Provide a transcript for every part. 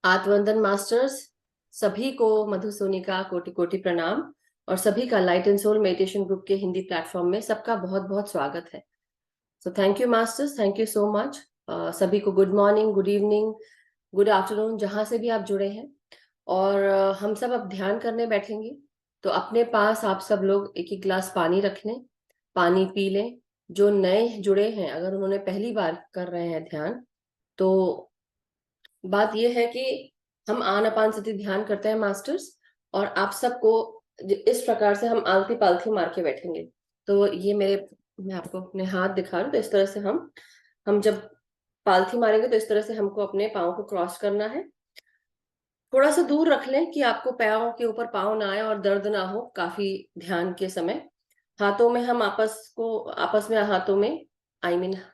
आत्मवंदन masters, सभी को मधुसोनी का कोटि कोटि प्रणाम। और सभी का light and soul meditation group के हिंदी प्लेटफॉर्म में सबका बहुत बहुत स्वागत है। So thank you masters, thank you so much. सभी को good morning, good evening, good afternoon, जहां से भी आप जुड़े हैं। और हम सब अब ध्यान करने बैठेंगे। तो अपने पास आप सब लोग एक एक गिलास पानी रख लें, पानी पी लें। जो नए जुड़े हैं, अगर उन्होंने पहली बार कर रहे हैं ध्यान, तो बात यह है कि हम आनापान सती ध्यान करते हैं मास्टर्स। और आप सबको इस प्रकार से हम आलती पालती मार के बैठेंगे। तो ये मैं आपको अपने हाथ दिखा रही हूँ। तो इस तरह से हम जब पालथी मारेंगे तो इस तरह से हमको अपने पाँव को क्रॉस करना है। थोड़ा सा दूर रख लें कि आपको पाँव के ऊपर पाँव ना आए और दर्द ना हो काफी ध्यान के समय। हाथों में हम आपस में हाथों में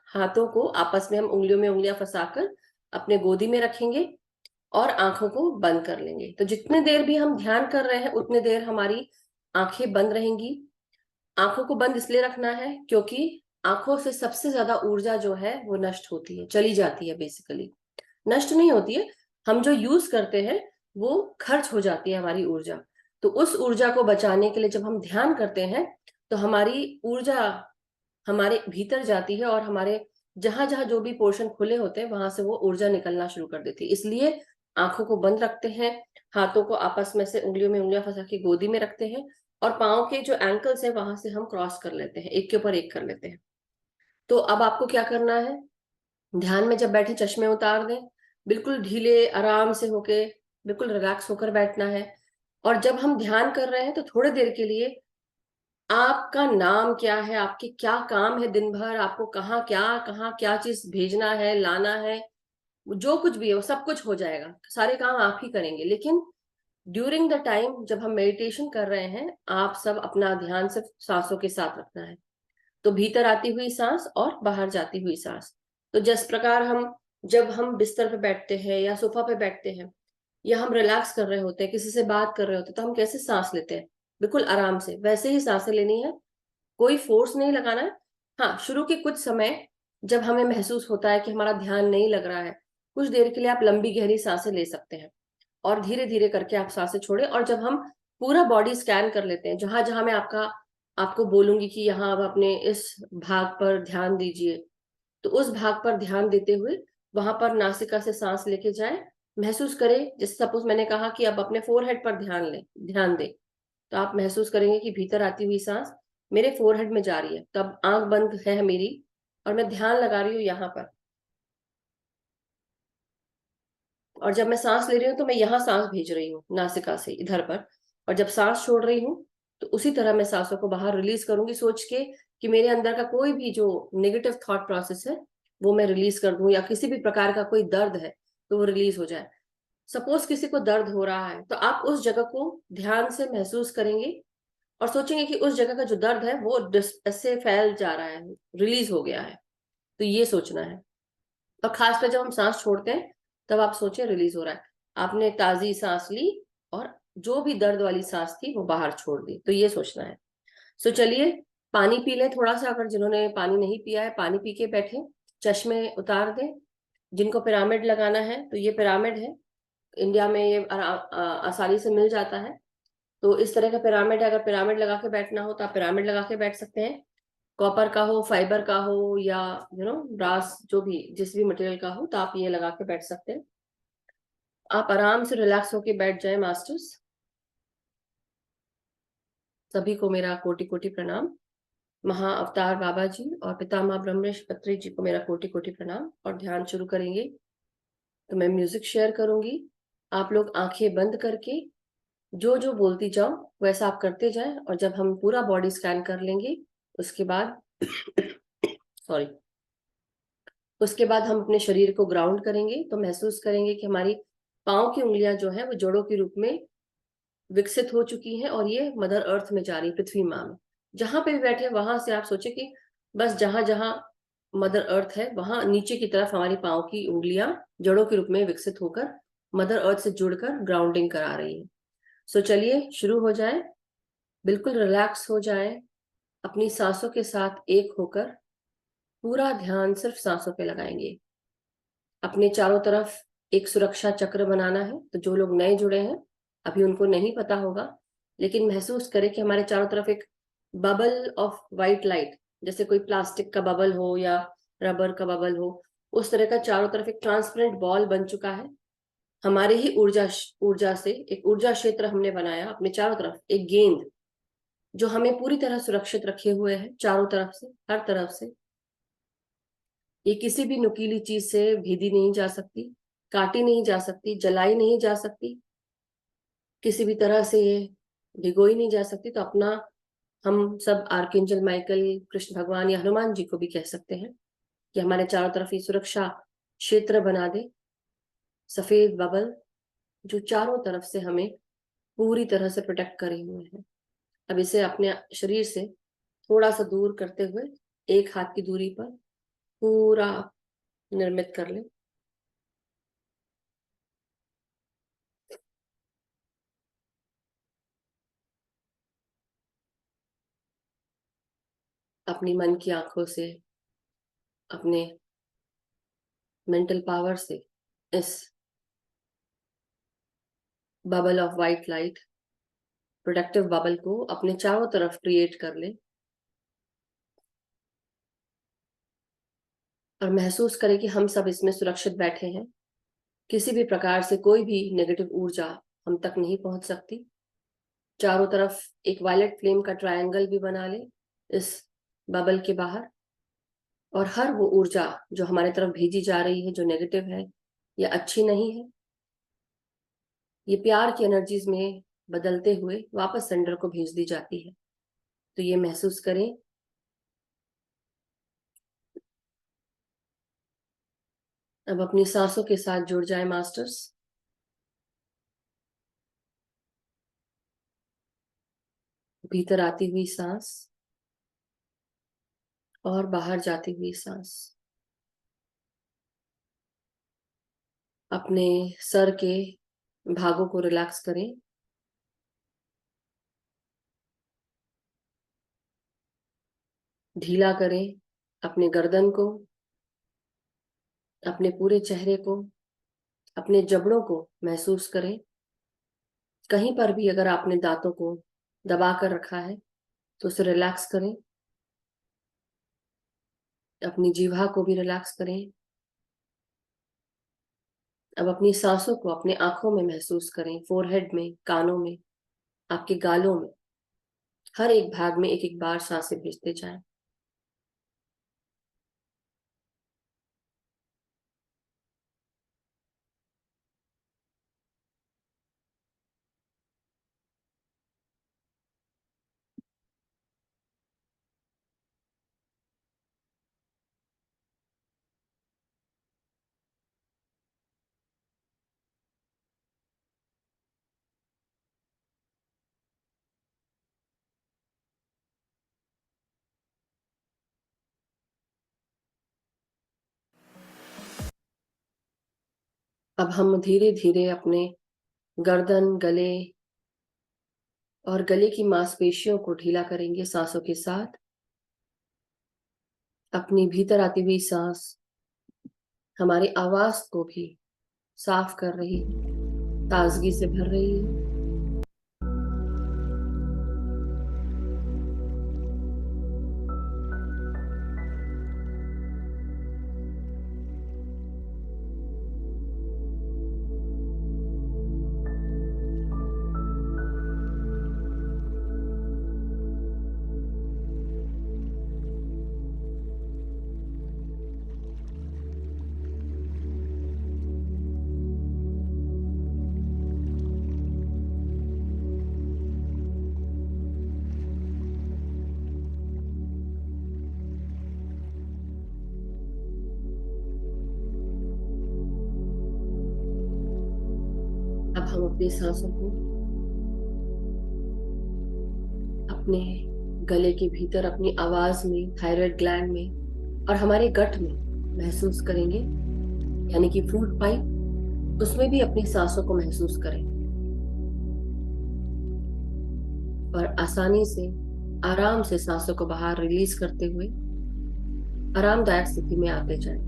हाथों को आपस में हम उंगलियों में उंगलियां फंसाकर अपने गोदी में रखेंगे और आंखों को बंद कर लेंगे। तो जितने देर भी हम ध्यान कर रहे हैं उतने देर हमारी आंखें बंद रहेंगी। आंखों को बंद इसलिए रखना है क्योंकि आंखों से सबसे ज्यादा ऊर्जा जो है वो नष्ट होती है, चली जाती है। बेसिकली नष्ट नहीं होती है, हम जो यूज करते हैं वो खर्च हो जाती है हमारी ऊर्जा। तो उस ऊर्जा को बचाने के लिए जब हम ध्यान करते हैं तो हमारी ऊर्जा हमारे भीतर जाती है और हमारे जहां जहां जो भी पोर्शन खुले होते हैं वहां से वो ऊर्जा निकलना शुरू कर देती है। इसलिए आंखों को बंद रखते हैं, हाथों को आपस में से उंगलियों में उंगलियां फंसा के गोदी में रखते हैं और पाँव के जो एंकल्स है वहां से हम क्रॉस कर लेते हैं, एक के ऊपर एक कर लेते हैं। तो अब आपको क्या करना है, ध्यान में जब बैठे चश्मे उतार दें, बिल्कुल ढीले आराम से होके, बिल्कुल रिलैक्स होकर बैठना है। और जब हम ध्यान कर रहे हैं तो थोड़ी देर के लिए आपका नाम क्या है, आपके क्या काम है दिन भर, आपको कहाँ क्या चीज भेजना है, लाना है, जो कुछ भी है वो सब कुछ हो जाएगा। सारे काम आप ही करेंगे। लेकिन ड्यूरिंग द टाइम जब हम मेडिटेशन कर रहे हैं, आप सब अपना ध्यान सिर्फ सांसों के साथ रखना है। तो भीतर आती हुई सांस और बाहर जाती हुई सांस। तो जिस प्रकार जब हम बिस्तर पे बैठते हैं या सोफा पे बैठते हैं या हम रिलैक्स कर रहे होते हैं, किसी से बात कर रहे होते हैं, तो हम कैसे सांस लेते हैं, बिल्कुल आराम से वैसे ही सांसें लेनी है। कोई फोर्स नहीं लगाना है। हाँ, शुरू के कुछ समय जब हमें महसूस होता है कि हमारा ध्यान नहीं लग रहा है, कुछ देर के लिए आप लंबी गहरी सांसें ले सकते हैं और धीरे धीरे करके आप सांसें छोड़े। और जब हम पूरा बॉडी स्कैन कर लेते हैं, जहां जहां मैं आपको बोलूंगी कि यहाँ अब अपने इस भाग पर ध्यान दीजिए, तो उस भाग पर ध्यान देते हुए वहां पर नासिका से सांस लेके जाए। महसूस करें, जैसे सपोज मैंने कहा कि अब अपने फोरहेड पर ध्यान दें। तो आप महसूस करेंगे कि भीतर आती हुई सांस मेरे फोरहेड में जा रही है। तब आंख बंद है मेरी और मैं ध्यान लगा रही हूँ यहाँ पर। और जब मैं सांस ले रही हूँ तो मैं यहाँ सांस भेज रही हूँ नासिका से इधर पर। और जब सांस छोड़ रही हूँ तो उसी तरह मैं सांसों को बाहर रिलीज करूंगी, सोच के कि मेरे अंदर का कोई भी जो नेगेटिव थॉट प्रोसेस है वो मैं रिलीज कर दूं, या किसी भी प्रकार का कोई दर्द है तो वो रिलीज हो जाए। सपोज किसी को दर्द हो रहा है तो आप उस जगह को ध्यान से महसूस करेंगे और सोचेंगे कि उस जगह का जो दर्द है वो ऐसे फैल जा रहा है, रिलीज हो गया है। तो ये सोचना है। और खासकर जब हम सांस छोड़ते हैं तब आप सोचें रिलीज हो रहा है, आपने ताजी सांस ली और जो भी दर्द वाली सांस थी वो बाहर छोड़ दी। तो ये सोचना है। सो चलिए पानी पी लें थोड़ा सा। अगर जिन्होंने पानी नहीं पिया है पानी पी के बैठे, चश्मे उतार दें। जिनको पिरामिड लगाना है तो ये पिरामिड है, इंडिया में ये आसानी से मिल जाता है। तो इस तरह का पिरामिड है, अगर पिरामिड लगा के बैठना हो तो आप पिरामिड लगा के बैठ सकते हैं। कॉपर का हो, फाइबर का हो, या ब्रास, जो भी जिस भी मटेरियल का हो, तो आप ये लगा के बैठ सकते हैं। आप आराम से रिलैक्स होके बैठ जाए मास्टर्स। सभी को मेरा कोटि कोटि प्रणाम। महा अवतार बाबा जी और पितामह ब्रह्मर्षि पत्री जी को मेरा कोटि कोटि प्रणाम। और ध्यान शुरू करेंगे तो मैं म्यूजिक शेयर करूंगी, आप लोग आंखें बंद करके जो जो बोलती जाओ वैसा आप करते जाएं। और जब हम पूरा बॉडी स्कैन कर लेंगे उसके बाद सॉरी उसके बाद हम अपने शरीर को ग्राउंड करेंगे। तो महसूस करेंगे कि हमारी पाँव की उंगलियां जो है वो जोड़ों के रूप में विकसित हो चुकी हैं और ये मदर अर्थ में जा रही है, पृथ्वी माँ में। जहां पे भी बैठे वहां से आप सोचे कि बस जहां जहां मदर अर्थ है वहां नीचे की तरफ हमारी पाँव की उंगलियां जड़ों के रूप में विकसित होकर मदर अर्थ से जुड़कर ग्राउंडिंग करा रही है। सो चलिए शुरू हो जाए। बिल्कुल रिलैक्स हो जाए, अपनी सांसों के साथ एक होकर पूरा ध्यान सिर्फ सांसों पे लगाएंगे। अपने चारों तरफ एक सुरक्षा चक्र बनाना है। तो जो लोग नए जुड़े हैं अभी उनको नहीं पता होगा, लेकिन महसूस करें कि हमारे चारों तरफ एक बबल ऑफ वाइट लाइट, जैसे कोई प्लास्टिक का बबल हो या रबर का बबल हो, उस तरह का चारों तरफ एक ट्रांसपेरेंट बॉल बन चुका है। हमारे ही ऊर्जा से एक ऊर्जा क्षेत्र हमने बनाया अपने चारों तरफ, एक गेंद जो हमें पूरी तरह सुरक्षित रखे हुए है चारों तरफ से, हर तरफ से। ये किसी भी नुकीली चीज से भेदी नहीं जा सकती, काटी नहीं जा सकती, जलाई नहीं जा सकती, किसी भी तरह से ये भिगोई नहीं जा सकती। तो अपना हम सब आर्कएंजल माइकल, कृष्ण भगवान या हनुमान जी को भी कह सकते हैं कि हमारे चारों तरफ ये सुरक्षा क्षेत्र बना दे, सफेद बबल जो चारों तरफ से हमें पूरी तरह से प्रोटेक्ट करे हुए हैं। अब इसे अपने शरीर से थोड़ा सा दूर करते हुए एक हाथ की दूरी पर पूरा निर्मित कर ले। अपनी मन की आंखों से, अपने मेंटल पावर से इस bubble of white light, protective bubble को अपने चारों तरफ क्रिएट कर ले और महसूस करें कि हम सब इसमें सुरक्षित बैठे हैं। किसी भी प्रकार से कोई भी नेगेटिव ऊर्जा हम तक नहीं पहुंच सकती। चारों तरफ एक वायलेट फ्लेम का ट्रायंगल भी बना ले इस बबल के बाहर, और हर वो ऊर्जा जो हमारे तरफ भेजी जा रही है, जो नेगेटिव है या अच्छी नहीं है, ये प्यार की एनर्जीज में बदलते हुए वापस सेंडर को भेज दी जाती है। तो ये महसूस करें। अब अपनी सांसों के साथ जुड़ जाए मास्टर्स। भीतर आती हुई सांस और बाहर जाती हुई सांस। अपने सर के भागों को रिलैक्स करें। ढीला करें अपने गर्दन को, अपने पूरे चेहरे को, अपने जबड़ों को महसूस करें। कहीं पर भी अगर आपने दांतों को दबा कर रखा है तो उसे रिलैक्स करें। अपनी जीवा को भी रिलैक्स करें। अब अपनी सांसों को अपने आंखों में महसूस करें, फोरहेड में, कानों में, आपके गालों में। हर एक भाग में एक एक बार सांसें भेजते जाएं। अब हम धीरे धीरे अपने गर्दन, गले और गले की मांसपेशियों को ढीला करेंगे सांसों के साथ। अपनी भीतर आती हुई सांस हमारी आवाज को भी साफ कर रही है, ताजगी से भर रही है। अब हम अपनी सांसों को अपने गले के भीतर, अपनी आवाज में, थायराइड ग्लैंड में और हमारे गट में महसूस करेंगे, यानी कि फूड पाइप, उसमें भी अपनी सांसों को महसूस करें और आसानी से, आराम से सांसों को बाहर रिलीज करते हुए आरामदायक स्थिति में आते जाएं।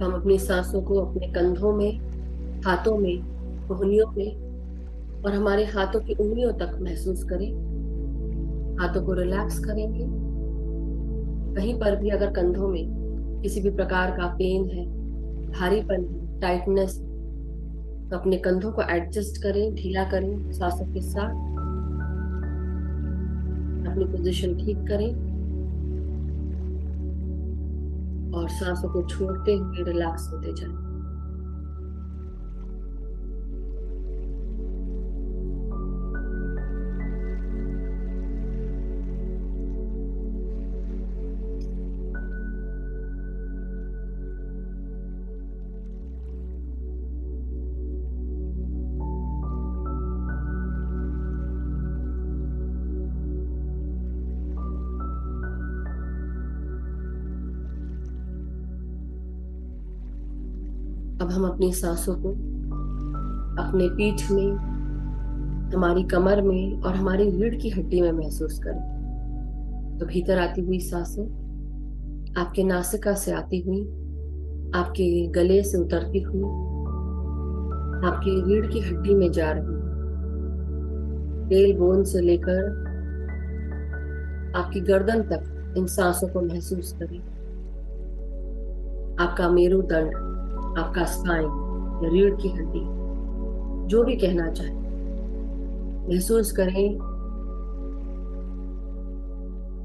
हम अपनी सांसों को अपने कंधों में, हाथों में, कोहनियों में और हमारे हाथों की उंगलियों तक महसूस करें। हाथों को रिलैक्स करेंगे। कहीं पर भी अगर कंधों में किसी भी प्रकार का पेन है, भारीपन है, टाइटनेस, तो अपने कंधों को एडजस्ट करें, ढीला करें सांसों के साथ। अपनी पोजीशन ठीक करें और सांसों को छोड़ते हुए रिलैक्स होते जाएं। अब हम अपनी सांसों को अपने पीठ में, हमारी कमर में और हमारी रीढ़ की हड्डी में महसूस करें। तो भीतर आती हुई सांसें आपके नासिका से आती हुई, आपके गले से उतरती हुई, आपकी रीढ़ की हड्डी में जा रही है। टेल बोन से लेकर आपकी गर्दन तक इन सांसों को महसूस करें। आपका मेरुदंड, आपका स्पाइन या रीढ़ की हड्डी, जो भी कहना चाहे, महसूस करें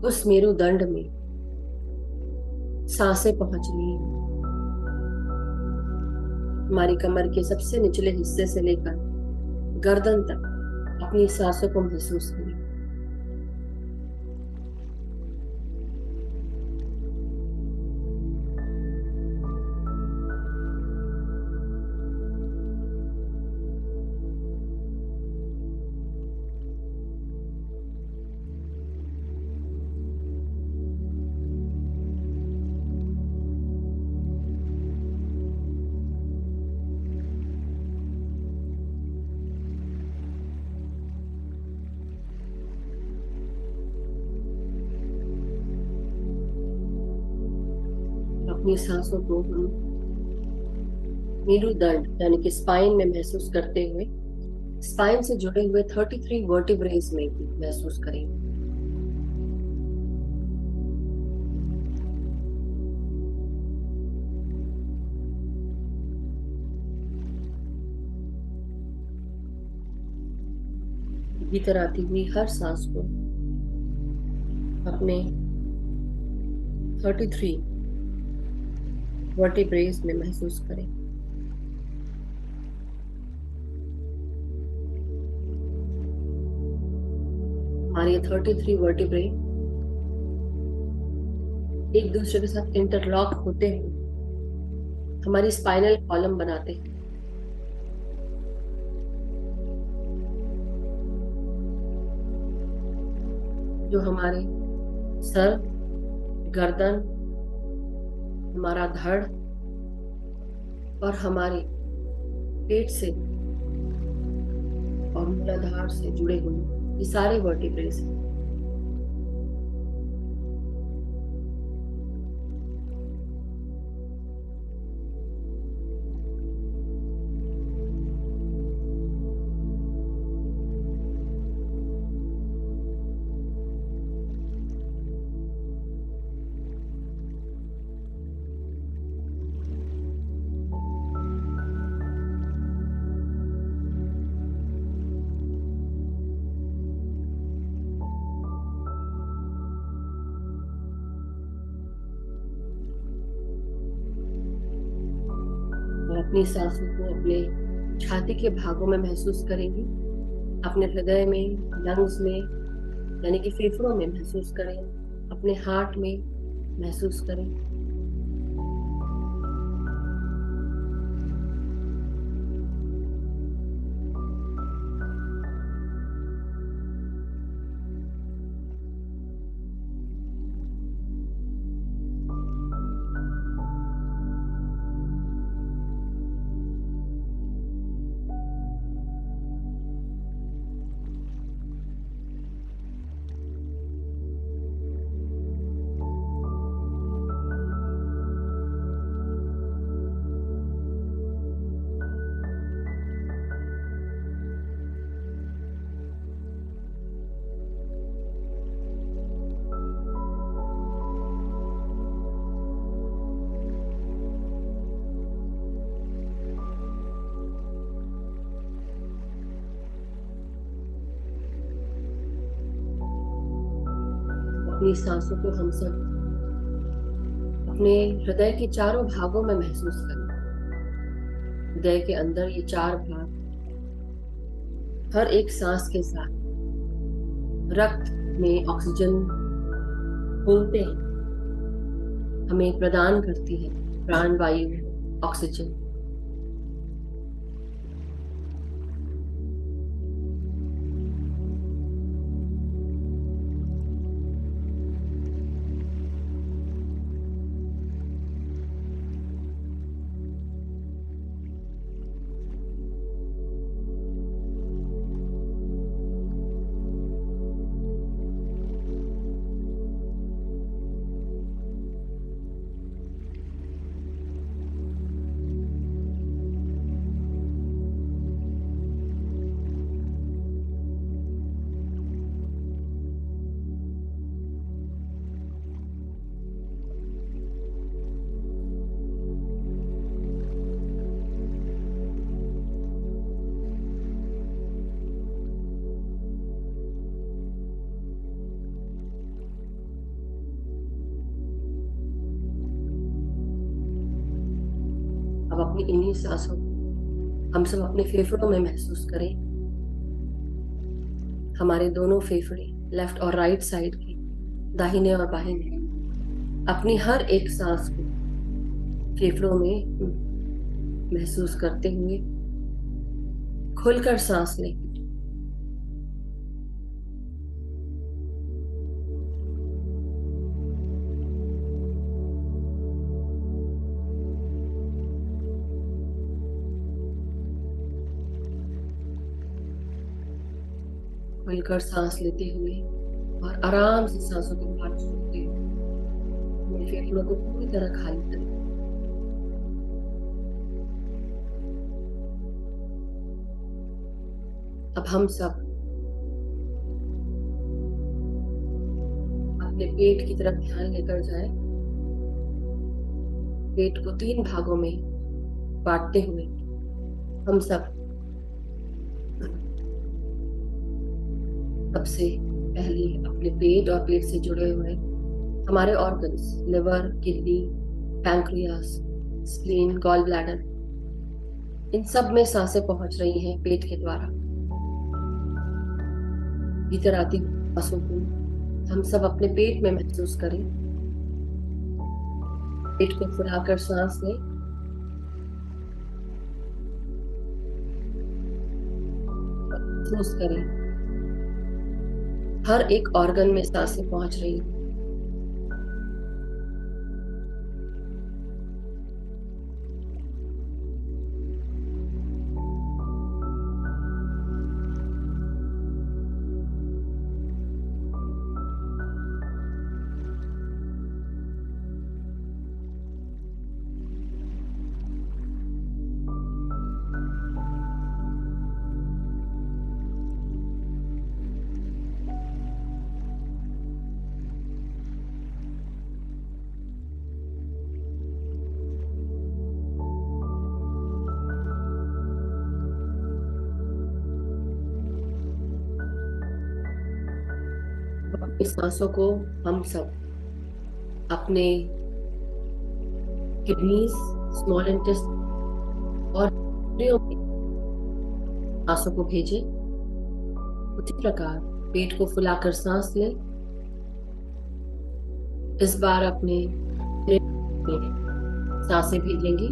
उस मेरुदंड में सांसें पहुंच रही हैं। हमारी कमर के सबसे निचले हिस्से से लेकर गर्दन तक अपनी सांसों को महसूस करें। अपनी सांसों को हम मेरुदंड यानी कि स्पाइन में महसूस करते हुए स्पाइन से जुड़े हुए 33 वर्टिब्रेज में भी महसूस करेंगे। भीतर आती हुई हर सांस को अपने 33 वर्टिब्रेज में महसूस करें। हमारे 33 वर्टिब्रे एक दूसरे के साथ इंटरलॉक होते हुए हमारी स्पाइनल कॉलम बनाते हैं। जो हमारे सर, गर्दन, हमारा धड़ और हमारे पेट से और मूलाधार से जुड़े हुए ये सारे वर्टिब्रेस हैं। अपनी सांसों को अपने छाती के भागों में महसूस करेंगे। अपने हृदय में, लंग्स में यानी कि फेफड़ों में महसूस करें। अपने हार्ट में महसूस करें। अपनी सांसों को हम सब अपने हृदय के चारों भागों में महसूस करें। हृदय के अंदर ये चार भाग हर एक सांस के साथ रक्त में ऑक्सीजन घूमते हैं, हमें प्रदान करती है प्राण वायु ऑक्सीजन। अब अपनी इन्हीं सांसों को हम सब अपने फेफड़ों में महसूस करें। हमारे दोनों फेफड़े लेफ्ट और राइट साइड के, दाहिने और बाहिने, अपनी हर एक सांस को फेफड़ों में महसूस करते हुए खुलकर सांस लें। खुलकर सांस लेते हुए और आराम से सांसों को बाहर छोड़ते हुए अपने फेफड़ों को पूरी तरह खाली करें। अब हम सब अपने पेट की तरफ ध्यान लेकर जाएं। पेट को 3 भागों में बांटते हुए हम सब सबसे पहले अपने पेट और पेट से जुड़े हुए हमारे organs, liver, kidney, pancreas, spleen, gall bladder, इन सब में सांसें पहुंच रही हैं पेट के द्वारा। भीतर आती सांसों को हम सब अपने पेट में महसूस करें। पेट को फुलाकर सांस लें। महसूस करें हर एक ऑर्गन में सांसें पहुंच रही हैं। अपनी सांसों को हम सब अपने किडनीज, स्मॉल इंटेस्टाइन और सांसों को भेजें। उसी प्रकार पेट को फुलाकर सांस लें। इस बार अपने सांसें भेजेंगे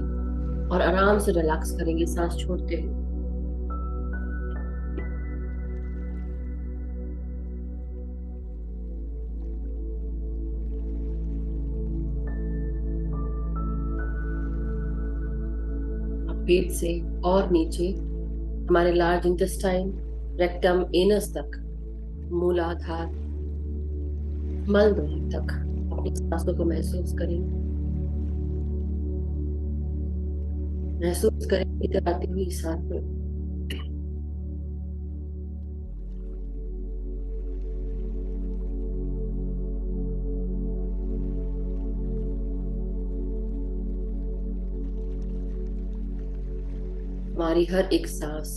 और आराम से रिलैक्स करेंगे सांस छोड़ते हुए। पेट से और नीचे हमारे लार्ज इंटेस्टाइन, रेक्टम, एनस तक, मूलाधार, मलद्वार तक अपनी सांसों को महसूस करें। महसूस करें इधर आती हुई सांसें। हमारी हर एक सांस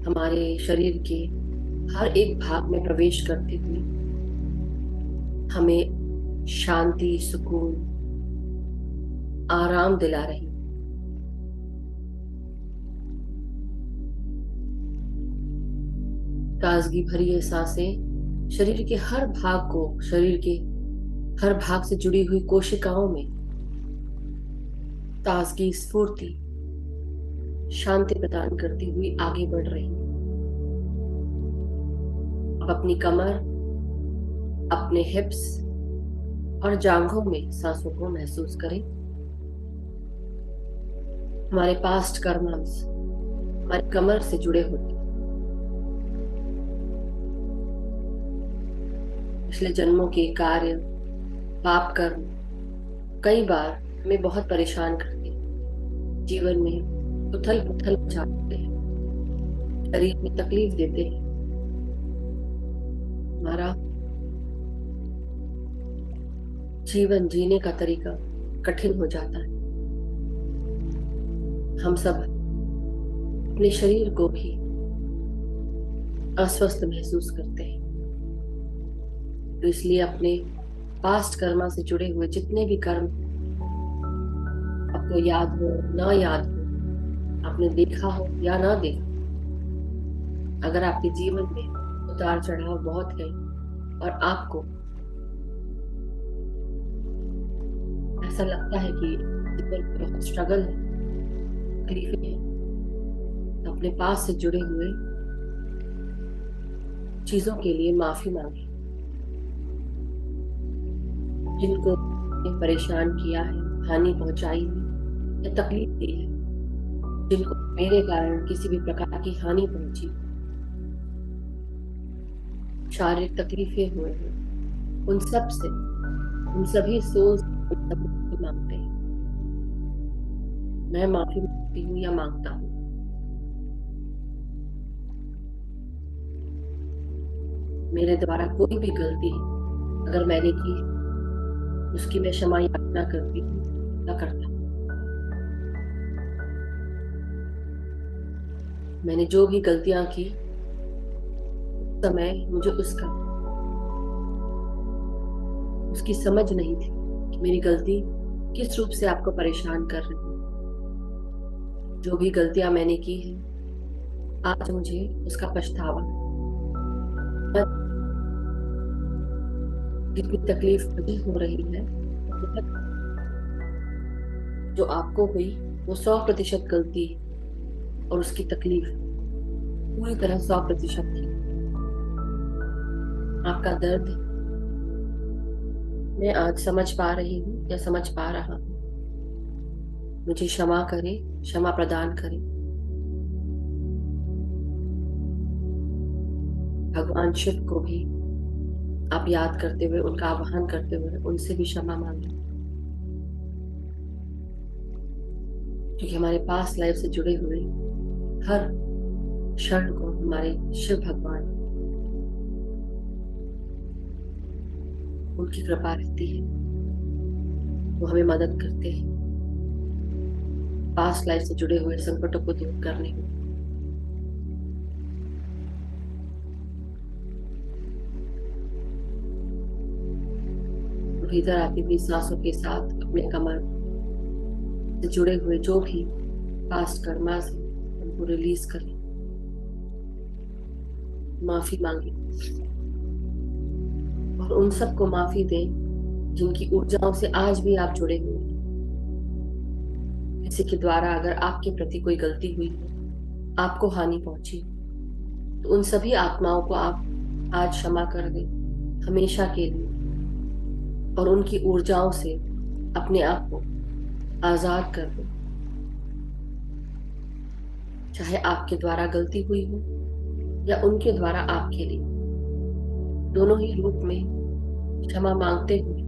हमारे शरीर के हर एक भाग में प्रवेश करते हुए हमें शांति, सुकून, आराम दिला रही। ताजगी भरी ये सांसें शरीर के हर भाग को, शरीर के हर भाग से जुड़ी हुई कोशिकाओं में ताजगी, स्फूर्ति, शांति प्रदान करती हुई आगे बढ़ रही। अब अपनी कमर, अपने हिप्स और जांघों में सांसों को महसूस करें। हमारे पास्ट कर्म्स हमारी कमर से जुड़े होते हैं। पिछले जन्मों के कार्य, पाप कर्म कई बार हमें बहुत परेशान करते हैं, जीवन में उथल पुथल मचाते हैं, शरीर में तकलीफ देते हैं। हमारा जीवन जीने का तरीका कठिन हो जाता है। हम सब अपने शरीर को भी अस्वस्थ महसूस करते हैं। तो इसलिए अपने पास्ट कर्मा से जुड़े हुए जितने भी कर्म आपको याद हो ना याद हो, आपने देखा हो या ना देखा, अगर आपके जीवन में उतार चढ़ाव बहुत है और आपको ऐसा लगता है कि जीवन में बहुत स्ट्रगल है, तकलीफें हैं, तो अपने पास से जुड़े हुए चीजों के लिए माफी मांगे। जिनको परेशान किया है, हानि पहुंचाई है या तकलीफ दी है, जिनको मेरे कारण किसी भी प्रकार की हानि पहुंची, शारीरिक तकलीफें हुए हैं, उन सब से, उन सभी सोच मांगते हैं। मैं माफी मांगती हूँ या मांगता हूँ। मेरे द्वारा कोई भी गलती अगर मैंने की, उसकी मैं क्षमा याचना करती हूँ या करता हूँ। मैंने जो भी गलतियां की, उस समय मुझे उसकी समझ नहीं थी कि मेरी गलती किस रूप से आपको परेशान कर रही है। जो भी गलतियां मैंने की है, आज मुझे उसका पछतावा है। जितनी तकलीफ मुझे हो रही है, जो आपको हुई वो 100% गलती और उसकी तकलीफ पूरी तरह 100% थी। आपका दर्द मैं आज समझ पा रही हूँ या समझ पा रहा हूँ। मुझे क्षमा करें, क्षमा प्रदान करें। भगवान शिव को भी आप याद करते हुए, उनका आह्वान करते हुए उनसे भी क्षमा मांगे, क्योंकि हमारे पास लाइफ से जुड़े हुए हर क्षण को हमारे शिव भगवान, उनकी कृपा रहती है। वो हमें मदद करते हैं पास्ट लाइफ से जुड़े हुए संकटों को दूर करने में। भीतर आती हुई सांसों के साथ अपने कमर से जुड़े हुए जो भी पास्ट कर्मा से उनको रिलीज करें, माफी मांगे और उन सबको माफी दें जिनकी ऊर्जाओं से आज भी आप जुड़े हुए हैं। किसी के द्वारा अगर आपके प्रति कोई गलती हुई है, आपको हानि पहुंची, तो उन सभी आत्माओं को आप आज क्षमा कर दें हमेशा के लिए, और उनकी ऊर्जाओं से अपने आप को आजाद कर दो। चाहे आपके द्वारा गलती हुई हो या उनके द्वारा आपके लिए, दोनों ही रूप में क्षमा मांगते हुए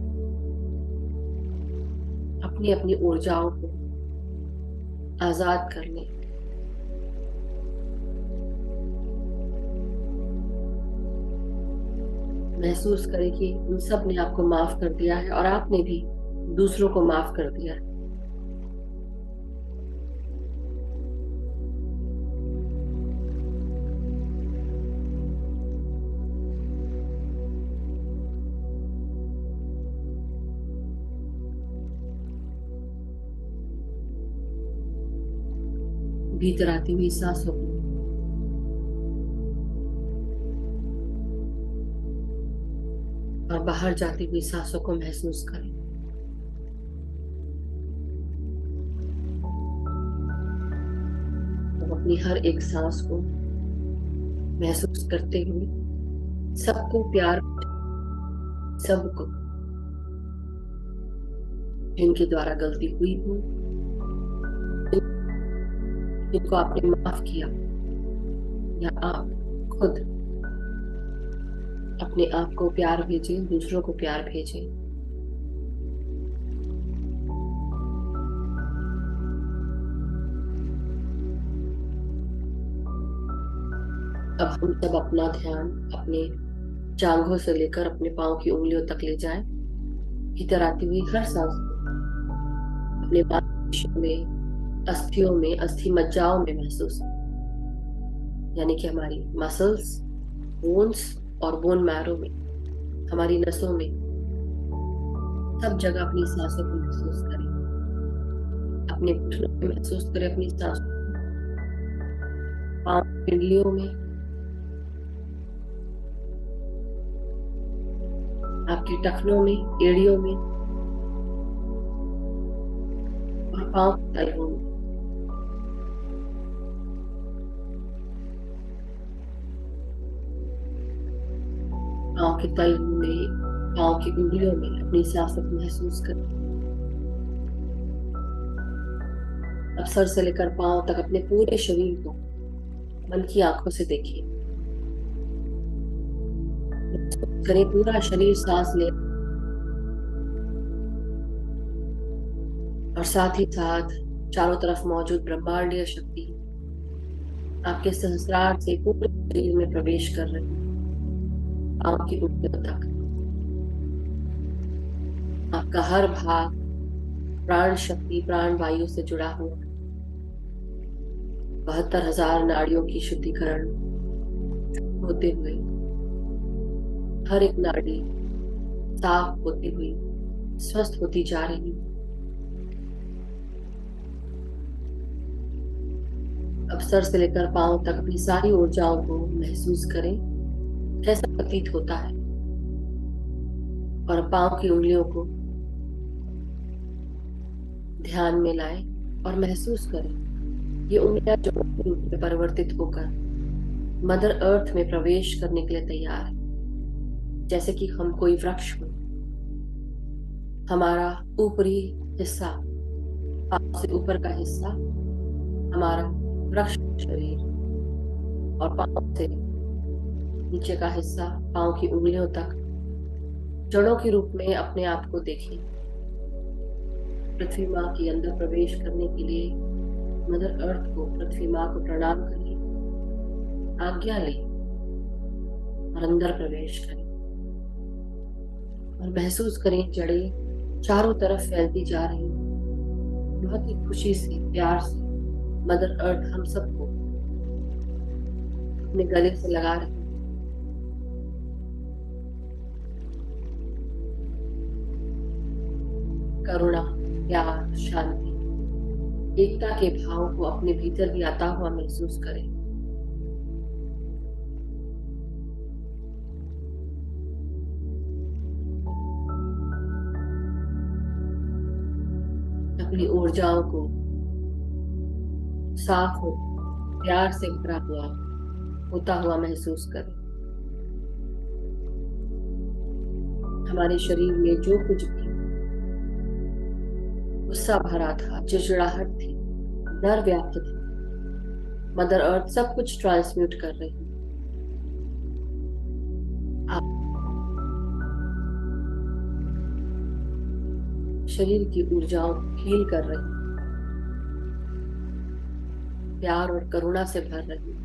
अपनी अपनी ऊर्जाओं को आजाद कर लें। महसूस करें कि उन सब ने आपको माफ कर दिया है और आपने भी दूसरों को माफ कर दिया है। भीतर आती हुई सांसों को और बाहर जाती हुई सांसों को महसूस करें। तो अपनी हर एक सांस को महसूस करते हुए सबको प्यार, सबको जिनके द्वारा गलती हुई हो, जिनको आपने माफ किया, या आप खुद अपने आप को प्यार भेजें, दूसरों को प्यार भेजें। अब हम सब अपना ध्यान अपने जांघों से लेकर अपने पांव की उंगलियों तक ले जाएं। भीतर आती हुई हर सांस को अपने मांसपेशियों में, अस्थियों में, अस्थि मज्जाओं में महसूस, यानी कि हमारी मसल्स, बोन्स और बोन मैरो में, हमारी नसों में, सब जगह अपनी सांसों को महसूस करें। अपने घुटनों में महसूस करें अपनी सांसों को, पांव की उंगलियों में, आपके टखनों में, एड़ियों में और पांव के तलवों में। पांव के तलवों में, पांव की उंगलियों में अपनी सांसों को महसूस करें। अब सर से लेकर पांव तक अपने पूरे शरीर को मन की आंखों से देखिए। करें पूरा शरीर सांस ले, और साथ ही साथ चारों तरफ मौजूद ब्रह्मांडीय शक्ति आपके सहस्रार से पूरे शरीर में प्रवेश कर रही है, पांव की उंगलियों तक। आपका हर भाग प्राण शक्ति, प्राण वायु से जुड़ा हुआ है। 72,000 नाड़ियों की शुद्धिकरण होते हुए हर एक नाड़ी साफ होती हुई स्वस्थ होती जा रही है। अब सर से लेकर पांव तक अपनी सारी ऊर्जाओं को महसूस करें, कैसा प्रतीत होता है। और पांव की उंगलियों को ध्यान में लाएं और महसूस करें ये उंगलियां जो रूप में परिवर्तित होकर मदर अर्थ में प्रवेश करने के लिए तैयार है। जैसे कि हम कोई वृक्ष हो, हमारा ऊपरी हिस्सा, पांव से ऊपर का हिस्सा हमारा वृक्ष शरीर, और पांव से नीचे का हिस्सा, पांव की उंगलियों तक जड़ों के रूप में अपने आप को देखें। पृथ्वी माँ के अंदर प्रवेश करने के लिए मदर अर्थ को, पृथ्वी माँ को प्रणाम करिए, आज्ञा लें और अंदर प्रवेश करें। और महसूस करें जड़ें चारों तरफ फैलती जा रही हैं। बहुत ही खुशी से, प्यार से मदर अर्थ हम सबको अपने गले से लगा रही है। करुणा, प्यार, शांति, एकता के भाव को अपने भीतर भी आता हुआ महसूस करें। अपनी ऊर्जाओं को साफ हो, प्यार से भरा हुआ होता हुआ महसूस करें। हमारे शरीर में जो कुछ भी गुस्सा भरा था, चिड़चिड़ाहट थी, डर व्याप्त था, मदर अर्थ सब कुछ ट्रांसम्यूट कर रही है। आप शरीर की ऊर्जाओं को हील कर रही है, प्यार और करुणा से भर रही है।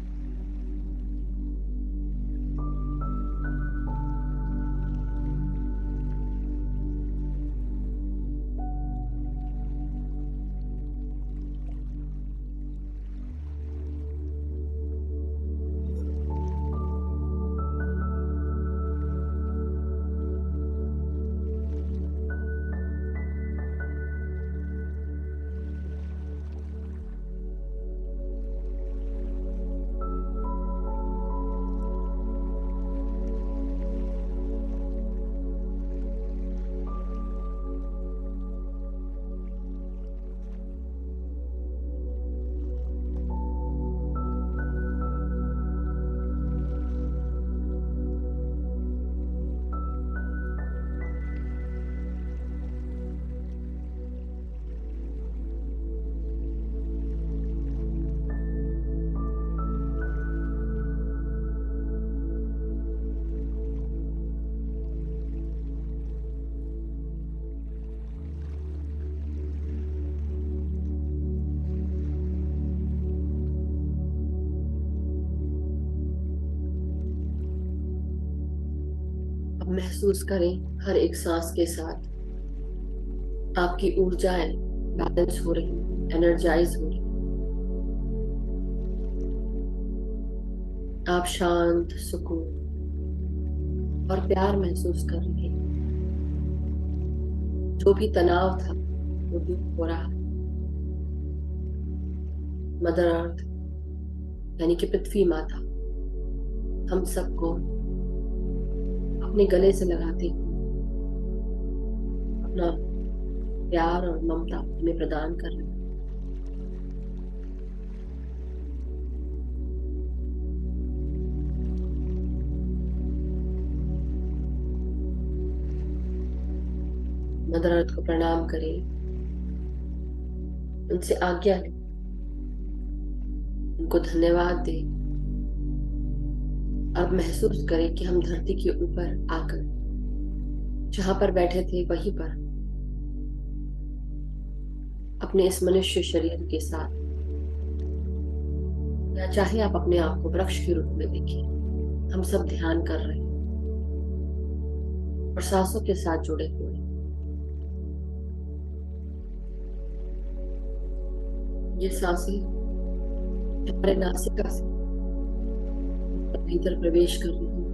महसूस करें हर एक सांस के साथ आपकी ऊर्जाएं बैलेंस हो रही, एनर्जाइज हो रही। आप शांत, सुकून और प्यार महसूस कर रहे हैं। जो भी तनाव था वो दूर हो रहा है। मदर अर्थ यानी कि पृथ्वी माता हम सबको अपने गले से लगाते हुए अपना प्यार और ममता हमें प्रदान कर रहे हैं। मदर अर्थ को प्रणाम करें, उनसे आज्ञा लें, उनको धन्यवाद दें। अब महसूस करें कि हम धरती के ऊपर आकर जहां पर बैठे थे वहीं पर अपने इस मनुष्य शरीर के साथ, या चाहे आप अपने आप को वृक्ष के रूप में देखिए, हम सब ध्यान कर रहे हैं और सांसों के साथ जुड़े हुए हैं। ये सांसें हमारे नासिका से भीतर प्रवेश कर रही हैं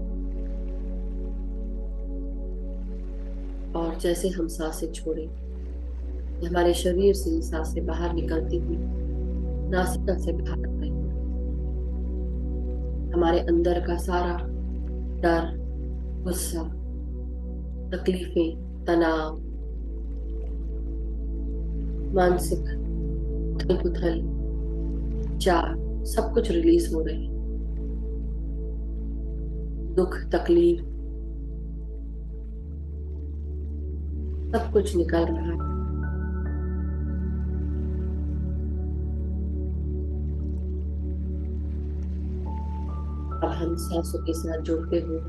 और जैसे हम सांसें छोड़े, हमारे शरीर से सांसें बाहर निकलती हुई नासिका से बाहर आ रही हैं। हमारे अंदर का सारा डर, गुस्सा, तकलीफें, तनाव, मानसिक उथल-पुथल, चार सब कुछ रिलीज हो रहे हैं। दुख, तकलीफ सब कुछ निकल रहा है। अब हम सांसों के साथ जुड़ते हुए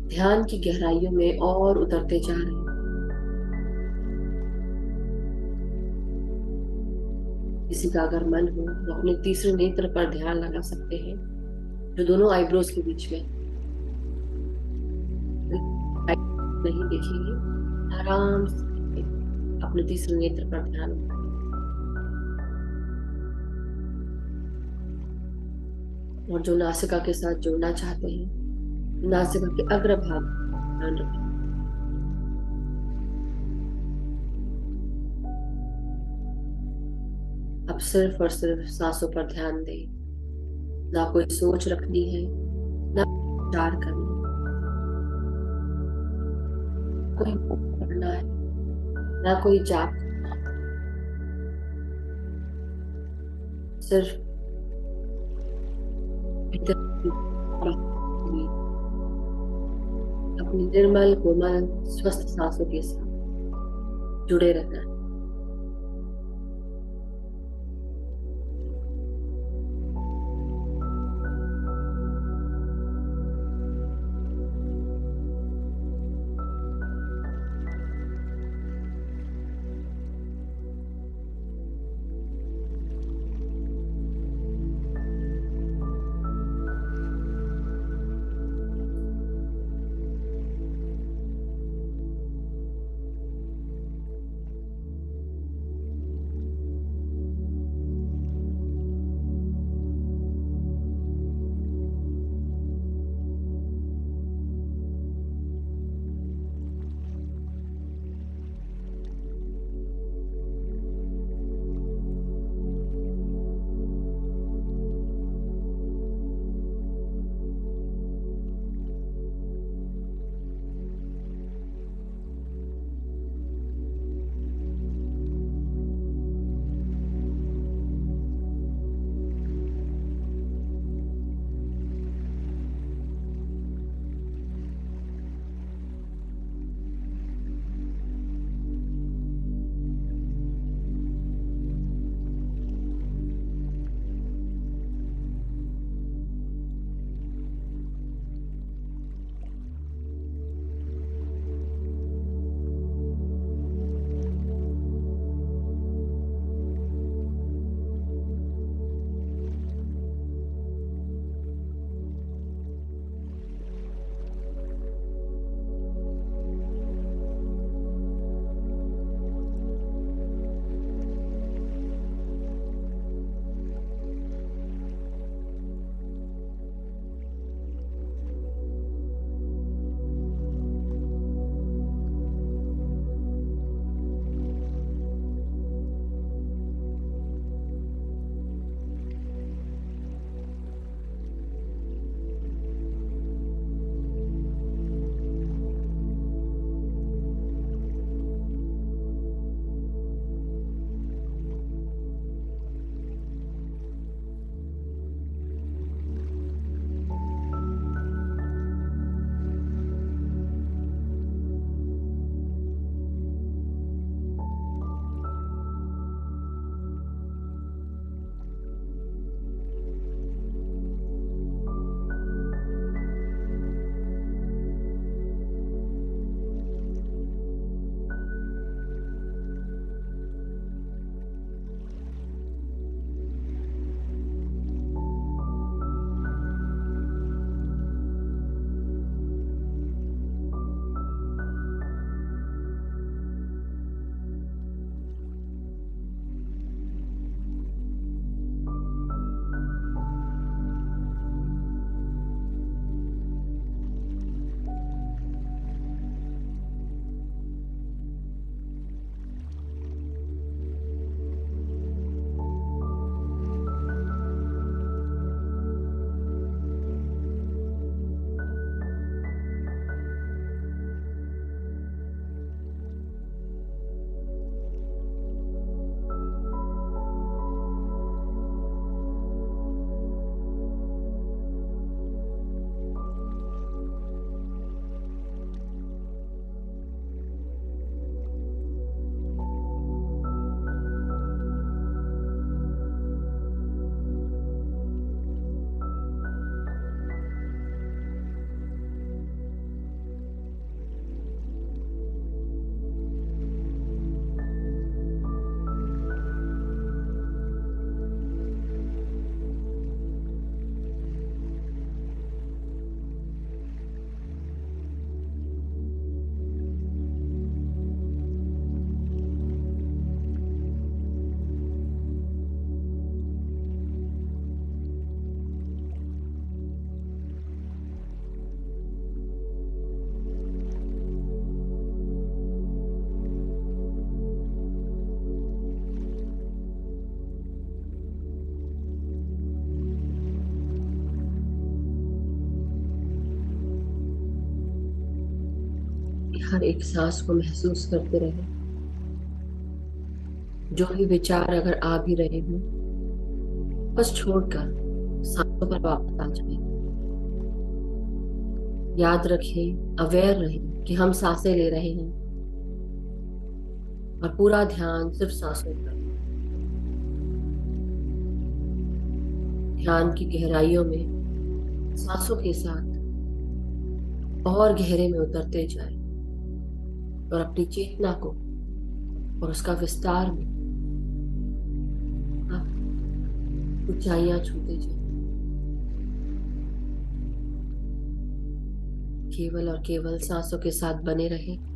ध्यान की गहराइयों में और उतरते जा रहे हैं। किसी का अगर मन हो तो अपने तीसरे नेत्र पर ध्यान लगा सकते हैं, जो दोनों आईब्रोज के बीच में नहीं देखेंगे। आराम से अपने तीसरे नेत्र पर ध्यान लगाएं और जो नासिका के साथ जुड़ना चाहते हैं, नासिका के अग्रभाग ध्यान रखें। अब सिर्फ और सिर्फ सांसों पर ध्यान दें। ना कोई सोच रखनी है, ना विचार करना, कोई पढ़ना है, ना कोई जाप करना, सिर्फ अपनी निर्मल, कोमल, स्वस्थ सांसों के साथ जुड़े रहना है। हर एक सांस को महसूस करते रहे। जो भी विचार अगर आ भी रहे हो, बस छोड़कर सांसों पर वापस आ जाए। याद रखें, अवेयर रहें कि हम सांसें ले रहे हैं और पूरा ध्यान सिर्फ सांसों पर। ध्यान की गहराइयों में सांसों के साथ और गहरे में उतरते जाए और अपनी चेतना को और उसका विस्तार में आप ऊंचाइयां छूते जाए। केवल और केवल सांसों के साथ बने रहे।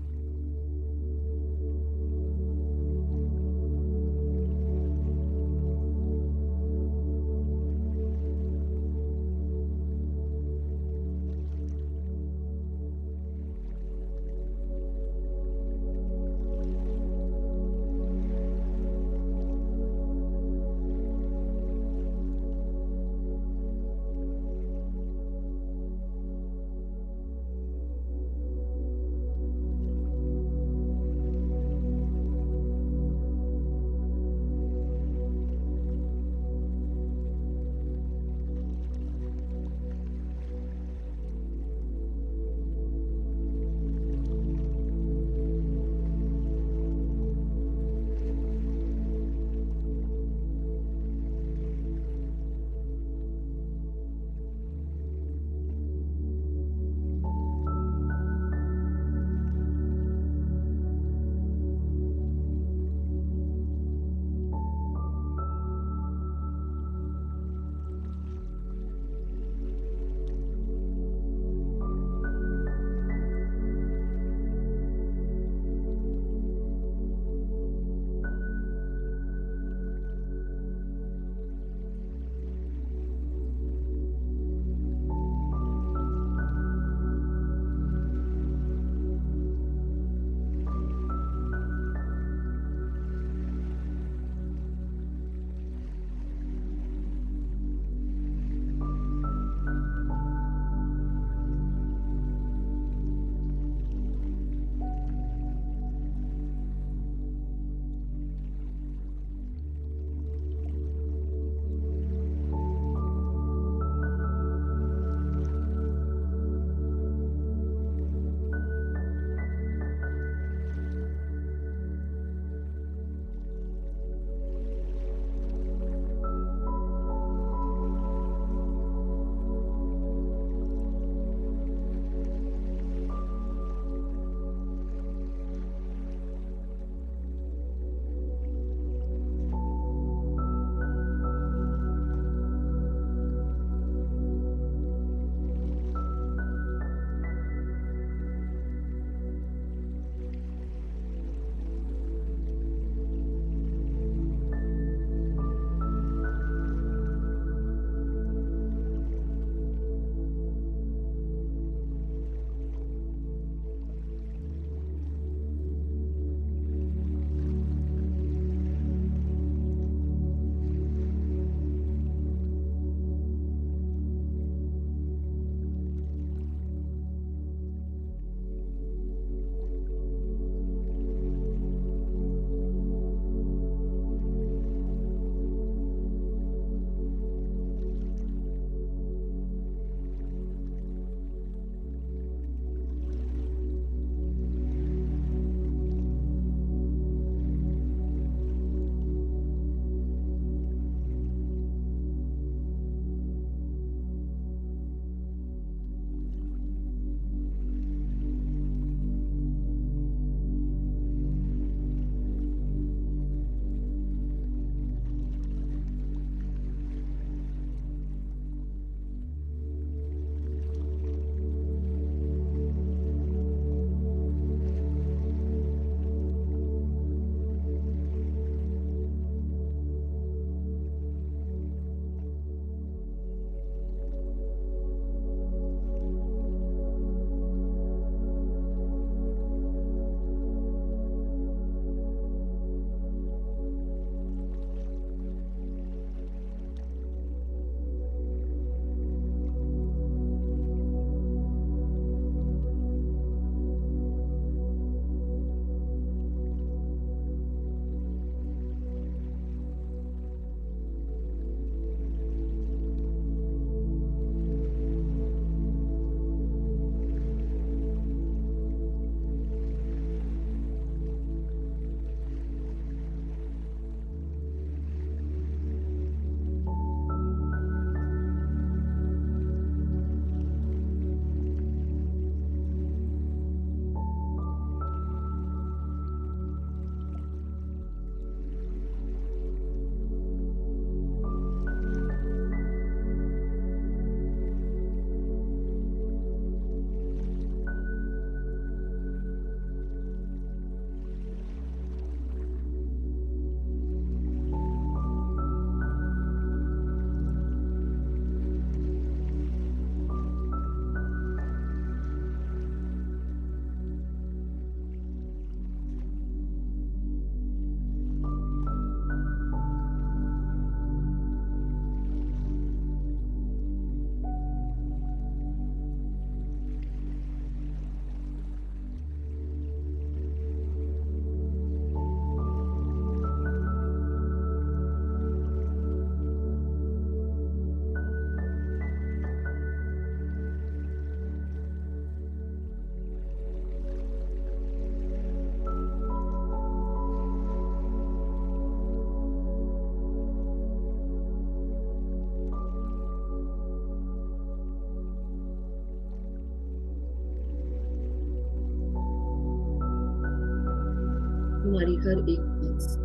हमारी हर एक सांस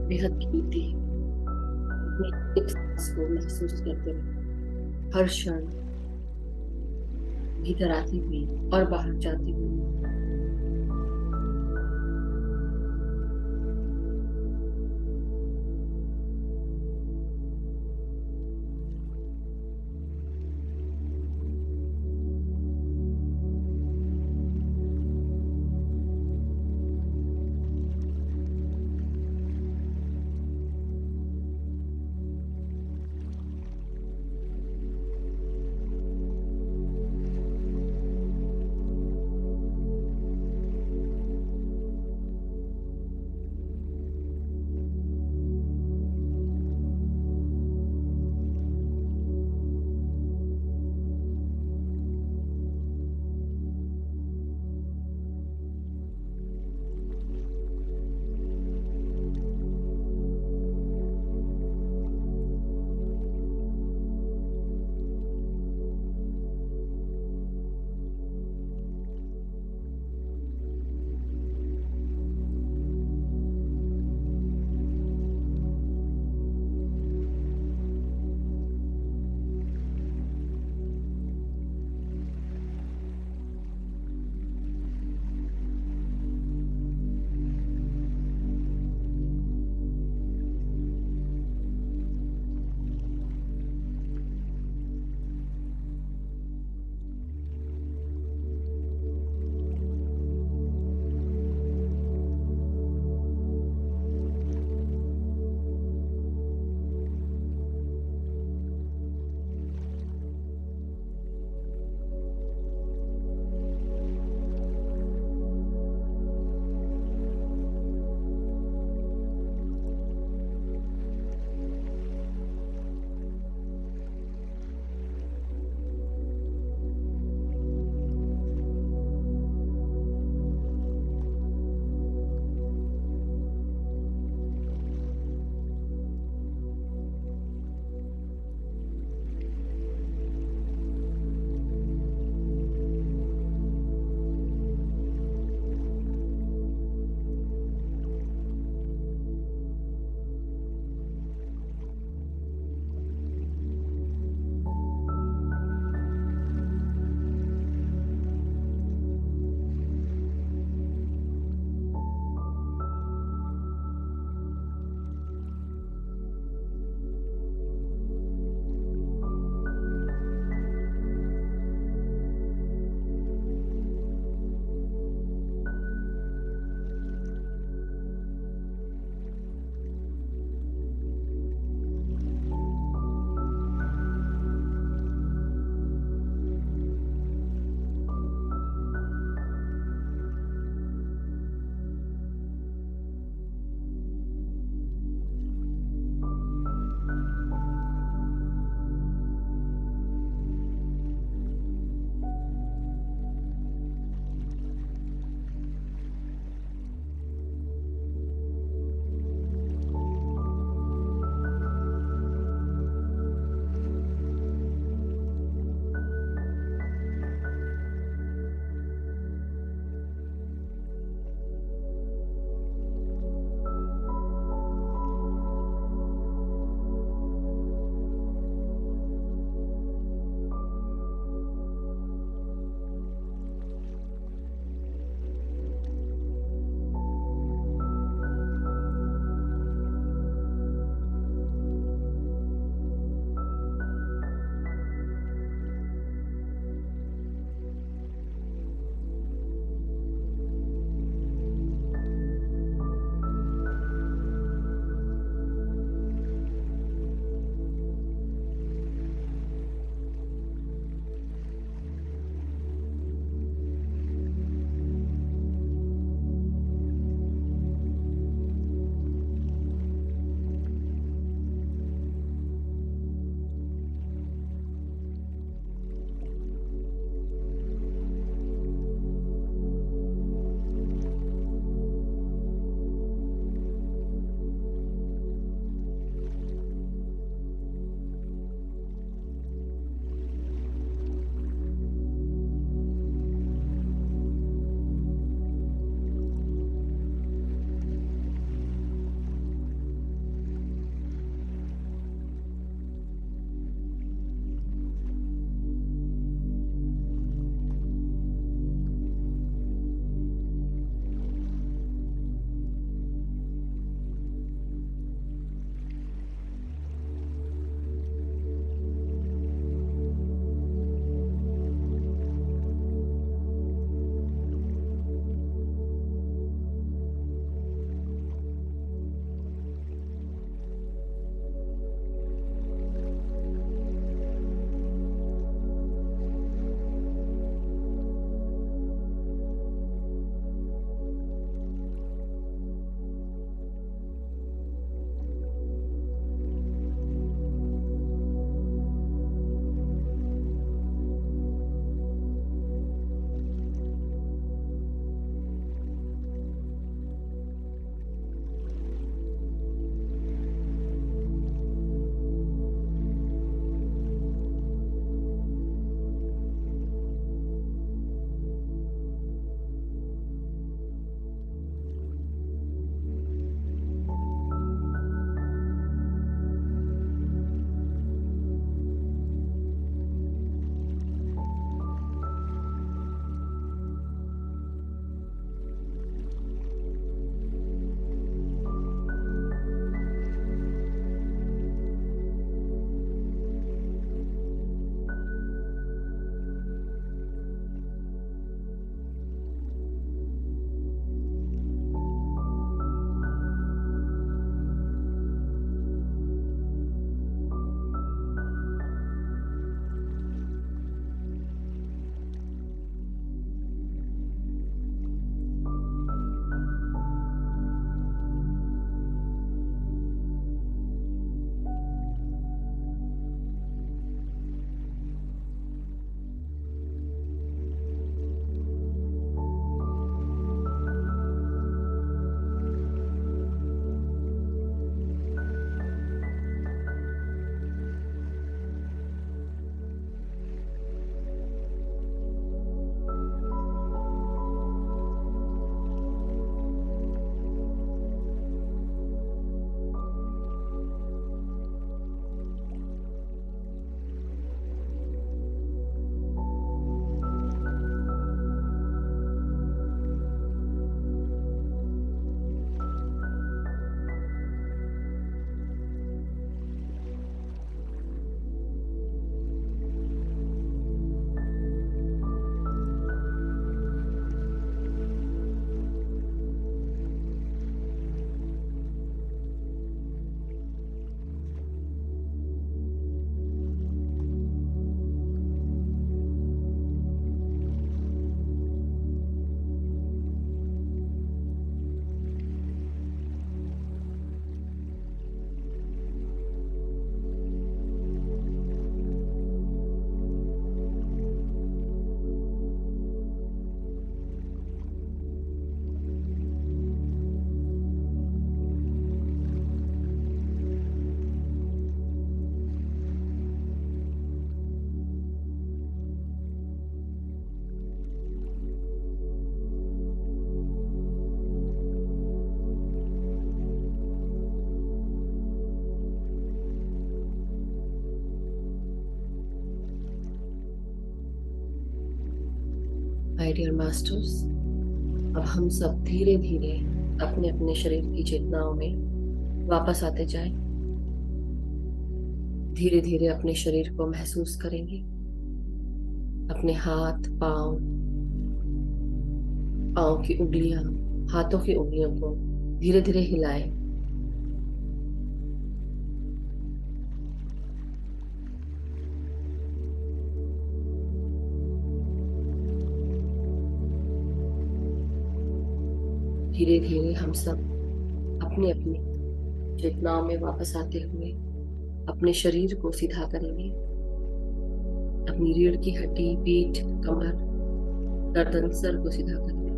बेहद कीमती है। अपनी एक सांस को महसूस करते रहे, हर क्षण भीतर आती हुई और बाहर जाती हुई। माय डियर मास्टर्स, अब हम सब धीरे धीरे अपने अपने शरीर की चेतनाओं में वापस आते जाएं। धीरे धीरे अपने शरीर को महसूस करेंगे। अपने हाथ, पाँव, पाँव की उंगलियां, हाथों की उंगलियों को धीरे धीरे हिलाएं। धीरे धीरे हम सब अपनी अपनी चेतनाओं में वापस आते हुए अपने शरीर को सीधा करेंगे। अपनी रीढ़ की हड्डी, पीठ, कमर, गर्दन, सर को सीधा करेंगे।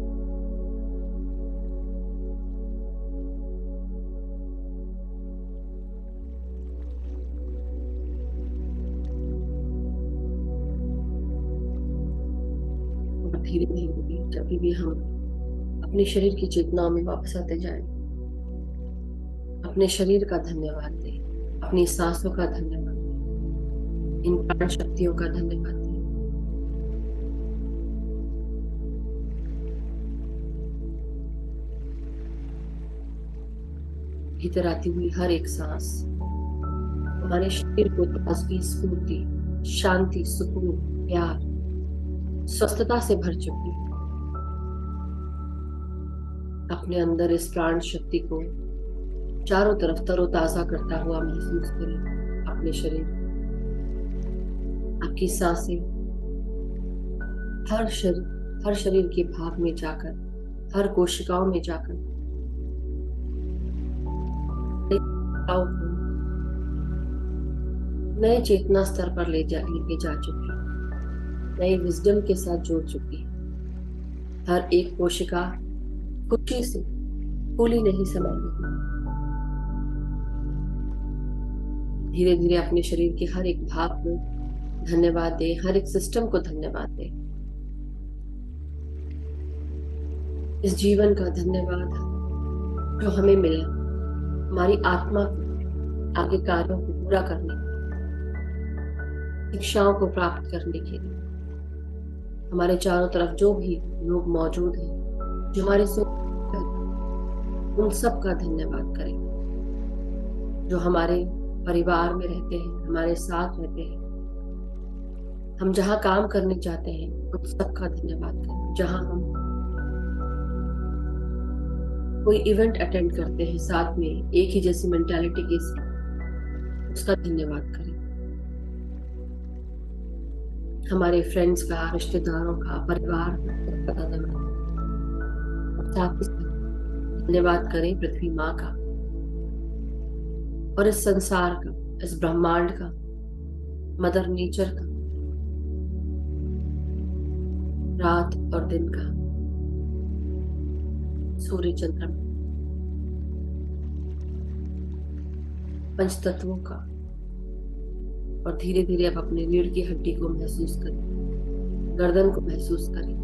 और धीरे धीरे जब भी हम अपने शरीर की चेतनाओं में वापस आते जाएं, अपने शरीर का धन्यवाद दें, अपनी सांसों का धन्यवाद दें, इन प्राण शक्तियों का धन्यवाद दें। भीतर आती हुई हर एक सांस हमारे शरीर को ताजगी, स्फूर्ति, शांति, सुकून, प्यार, स्वस्थता से भर चुकी है। अपने अंदर इस प्राण शक्ति को चारों तरफ तरोताजा करता हुआ महसूस करें। अपने शरीर, आपकी सांसें हर शरीर के भाग में जाकर, हर कोशिकाओं में जाकर को नए चेतना स्तर पर लेके जा चुकी है, नए विजडम के साथ जोड़ चुकी है। हर एक कोशिका खुशी से फूली नहीं, समाई नहीं। धीरे धीरे अपने शरीर के हर एक भाग को धन्यवाद दें, हर एक सिस्टम को धन्यवाद दें। इस जीवन का धन्यवाद जो हमें मिला, हमारी आत्मा को आगे कार्यों को पूरा करने, शिक्षाओं को प्राप्त करने के लिए। हमारे चारों तरफ जो भी लोग मौजूद हैं, जो हमारे से उन सब का धन्यवाद करें। जो हमारे परिवार में रहते हैं, हमारे साथ रहते हैं, हम जहाँ काम करने जाते हैं, उन सब का धन्यवाद करें। जहाँ हम कोई इवेंट अटेंड करते हैं साथ में एक ही जैसी मेंटालिटी के साथ, उसका धन्यवाद करें। हमारे फ्रेंड्स का, रिश्तेदारों का, परिवार का धन्यवाद। साथ ही धन्यवाद करें पृथ्वी माँ का और इस संसार का, इस ब्रह्मांड का, मदर नेचर का, रात और दिन का, सूर्य, चंद्रमा, पंच तत्वों का। और धीरे धीरे अब अपने रीढ़ की हड्डी को महसूस करें, गर्दन को महसूस करें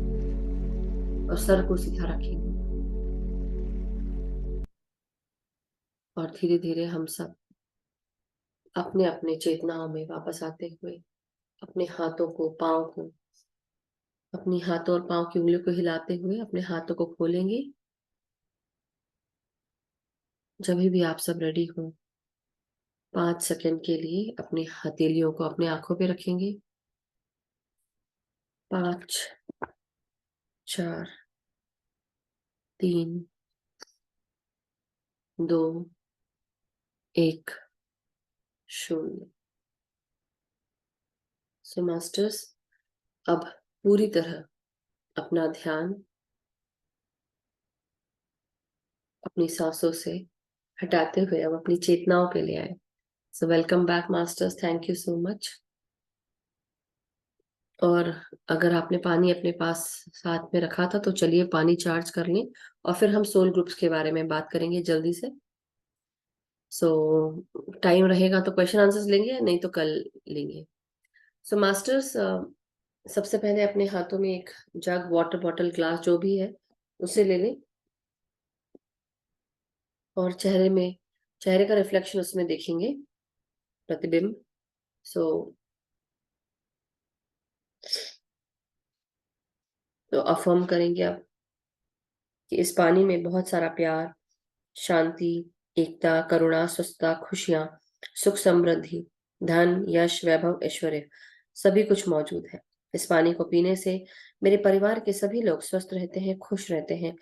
और सर को सीधा रखेंगे। और धीरे धीरे हम सब अपने अपने चेतनाओं में वापस आते हुए अपने हाथों को, पाँव को, अपनी हाथों और पाँव की उंगलियों को हिलाते हुए अपने हाथों को खोलेंगे। जब भी आप सब रेडी हो, 5 सेकंड के लिए अपनी हथेलियों को अपने आंखों पे रखेंगे। 5, 4, 3, 2, 1, 0। सो मास्टर्स, अब पूरी तरह अपना ध्यान अपनी सांसों से हटाते हुए अब अपनी चेतनाओं पे ले आए। So welcome back masters, thank you so much. और अगर आपने पानी अपने पास साथ में रखा था तो चलिए पानी चार्ज कर लें और फिर हम सोल ग्रुप्स के बारे में बात करेंगे जल्दी से। सो टाइम रहेगा तो क्वेश्चन आंसर्स लेंगे, नहीं तो कल लेंगे। सो मास्टर्स, सबसे पहले अपने हाथों में एक जग, वाटर बॉटल, ग्लास जो भी है उसे ले लें और चेहरे का रिफ्लेक्शन उसमें देखेंगे, प्रतिबिंब। सो तो अफर्म करेंगे आप कि इस पानी में बहुत सारा प्यार, शांति, एकता, करुणा, स्वस्थता, खुशियां, सुख, समृद्धि, धन, यश, वैभव, ऐश्वर्य सभी कुछ मौजूद है। इस पानी को पीने से मेरे परिवार के सभी लोग स्वस्थ रहते हैं, खुश रहते हैं,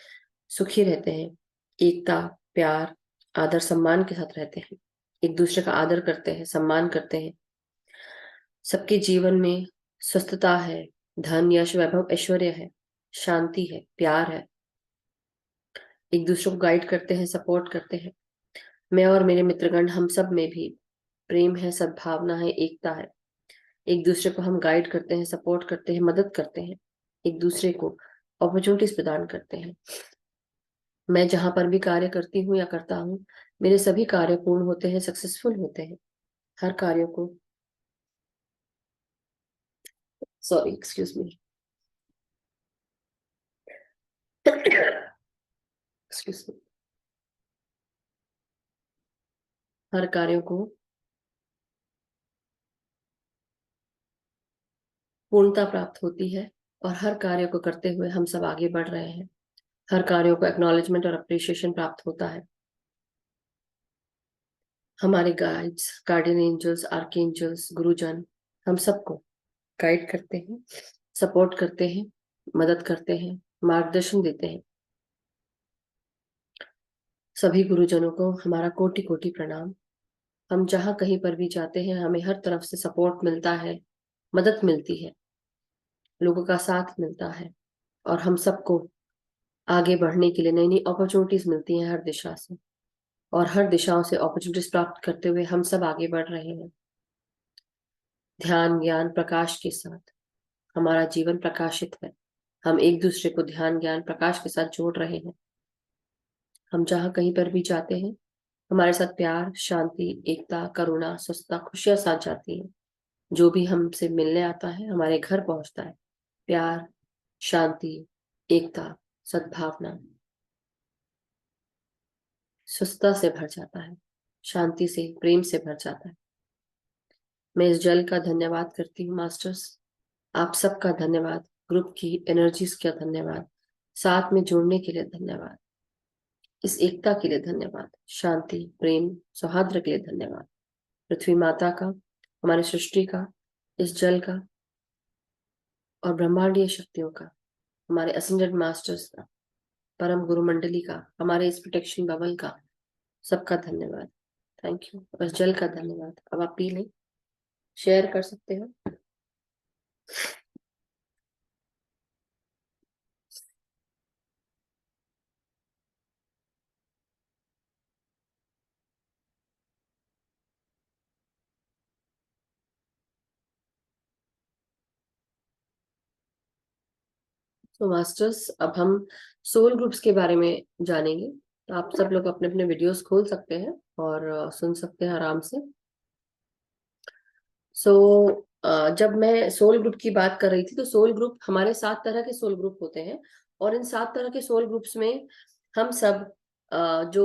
सुखी रहते हैं, एकता, प्यार, आदर, सम्मान के साथ रहते हैं, एक दूसरे का आदर करते हैं, सम्मान करते हैं। सबके जीवन में स्वस्थता है, धन, यश, वैभव, ऐश्वर्य है, शांति है, प्यार है, एक दूसरे को गाइड करते हैं, सपोर्ट करते हैं। मैं और मेरे मित्रगण, हम सब में भी प्रेम है, सद्भावना है, एकता है। एक दूसरे को हम गाइड करते हैं, सपोर्ट करते हैं, मदद करते हैं, एक दूसरे को अपॉर्चुनिटीज प्रदान करते हैं। मैं जहां पर भी कार्य करती हूँ या करता हूँ, मेरे सभी कार्य पूर्ण होते हैं, सक्सेसफुल होते हैं। हर कार्यों को, sorry, excuse me, excuse me, हर कार्यों को पूर्णता प्राप्त होती है, और हर कार्य को करते हुए हम सब आगे बढ़ रहे हैं। हर कार्यों को एक्नॉलेजमेंट और अप्रिशिएशन प्राप्त होता है। हमारे गाइड्स, गार्डियन एंजल्स, आर्कएंजल्स, गुरुजन हम सबको गाइड करते हैं, सपोर्ट करते हैं, मदद करते हैं, मार्गदर्शन देते हैं। सभी गुरुजनों को हमारा कोटि कोटि प्रणाम। हम जहाँ कहीं पर भी जाते हैं, हमें हर तरफ से सपोर्ट मिलता है, मदद मिलती है, लोगों का साथ मिलता है, और हम सबको आगे बढ़ने के लिए नई नई अपॉर्चुनिटीज मिलती हैं हर दिशा से, और हर दिशाओं से अपॉर्चुनिटीज प्राप्त करते हुए हम सब आगे बढ़ रहे हैं। ध्यान, ज्ञान, प्रकाश के साथ हमारा जीवन प्रकाशित है। हम एक दूसरे को ध्यान, ज्ञान, प्रकाश के साथ जोड़ रहे हैं। हम जहाँ कहीं पर भी जाते हैं, हमारे साथ प्यार, शांति, एकता, करुणा, स्वस्थता, खुशियां साथ जाती हैं। जो भी हमसे मिलने आता है, हमारे घर पहुंचता है, प्यार, शांति, एकता, सद्भावना, स्वस्थता से भर जाता है, शांति से, प्रेम से भर जाता है। मैं इस जल का धन्यवाद करती हूँ मास्टर्स। आप सबका धन्यवाद, ग्रुप की एनर्जीज का धन्यवाद, साथ में जुड़ने के लिए धन्यवाद, इस एकता के लिए धन्यवाद, शांति, प्रेम, सौहार्द के लिए धन्यवाद। पृथ्वी माता का, हमारी सृष्टि का, इस जल का, और ब्रह्मांडीय शक्तियों का, हमारे असेंडेड मास्टर्स का, परम गुरु मंडली का, हमारे इस प्रोटेक्शन बबल का, सबका धन्यवाद। Thank you. बस जल का धन्यवाद। अब आप पी लें, शेयर कर सकते हो। तो मास्टर्स, अब हम सोल ग्रुप्स के बारे में जानेंगे। तो आप सब लोग अपने अपने वीडियोस खोल सकते हैं और सुन सकते हैं आराम से। सो जब मैं सोल ग्रुप की बात कर रही थी, तो सोल ग्रुप, हमारे 7 तरह के सोल ग्रुप होते हैं, और इन 7 तरह के सोल ग्रुप्स में हम सब जो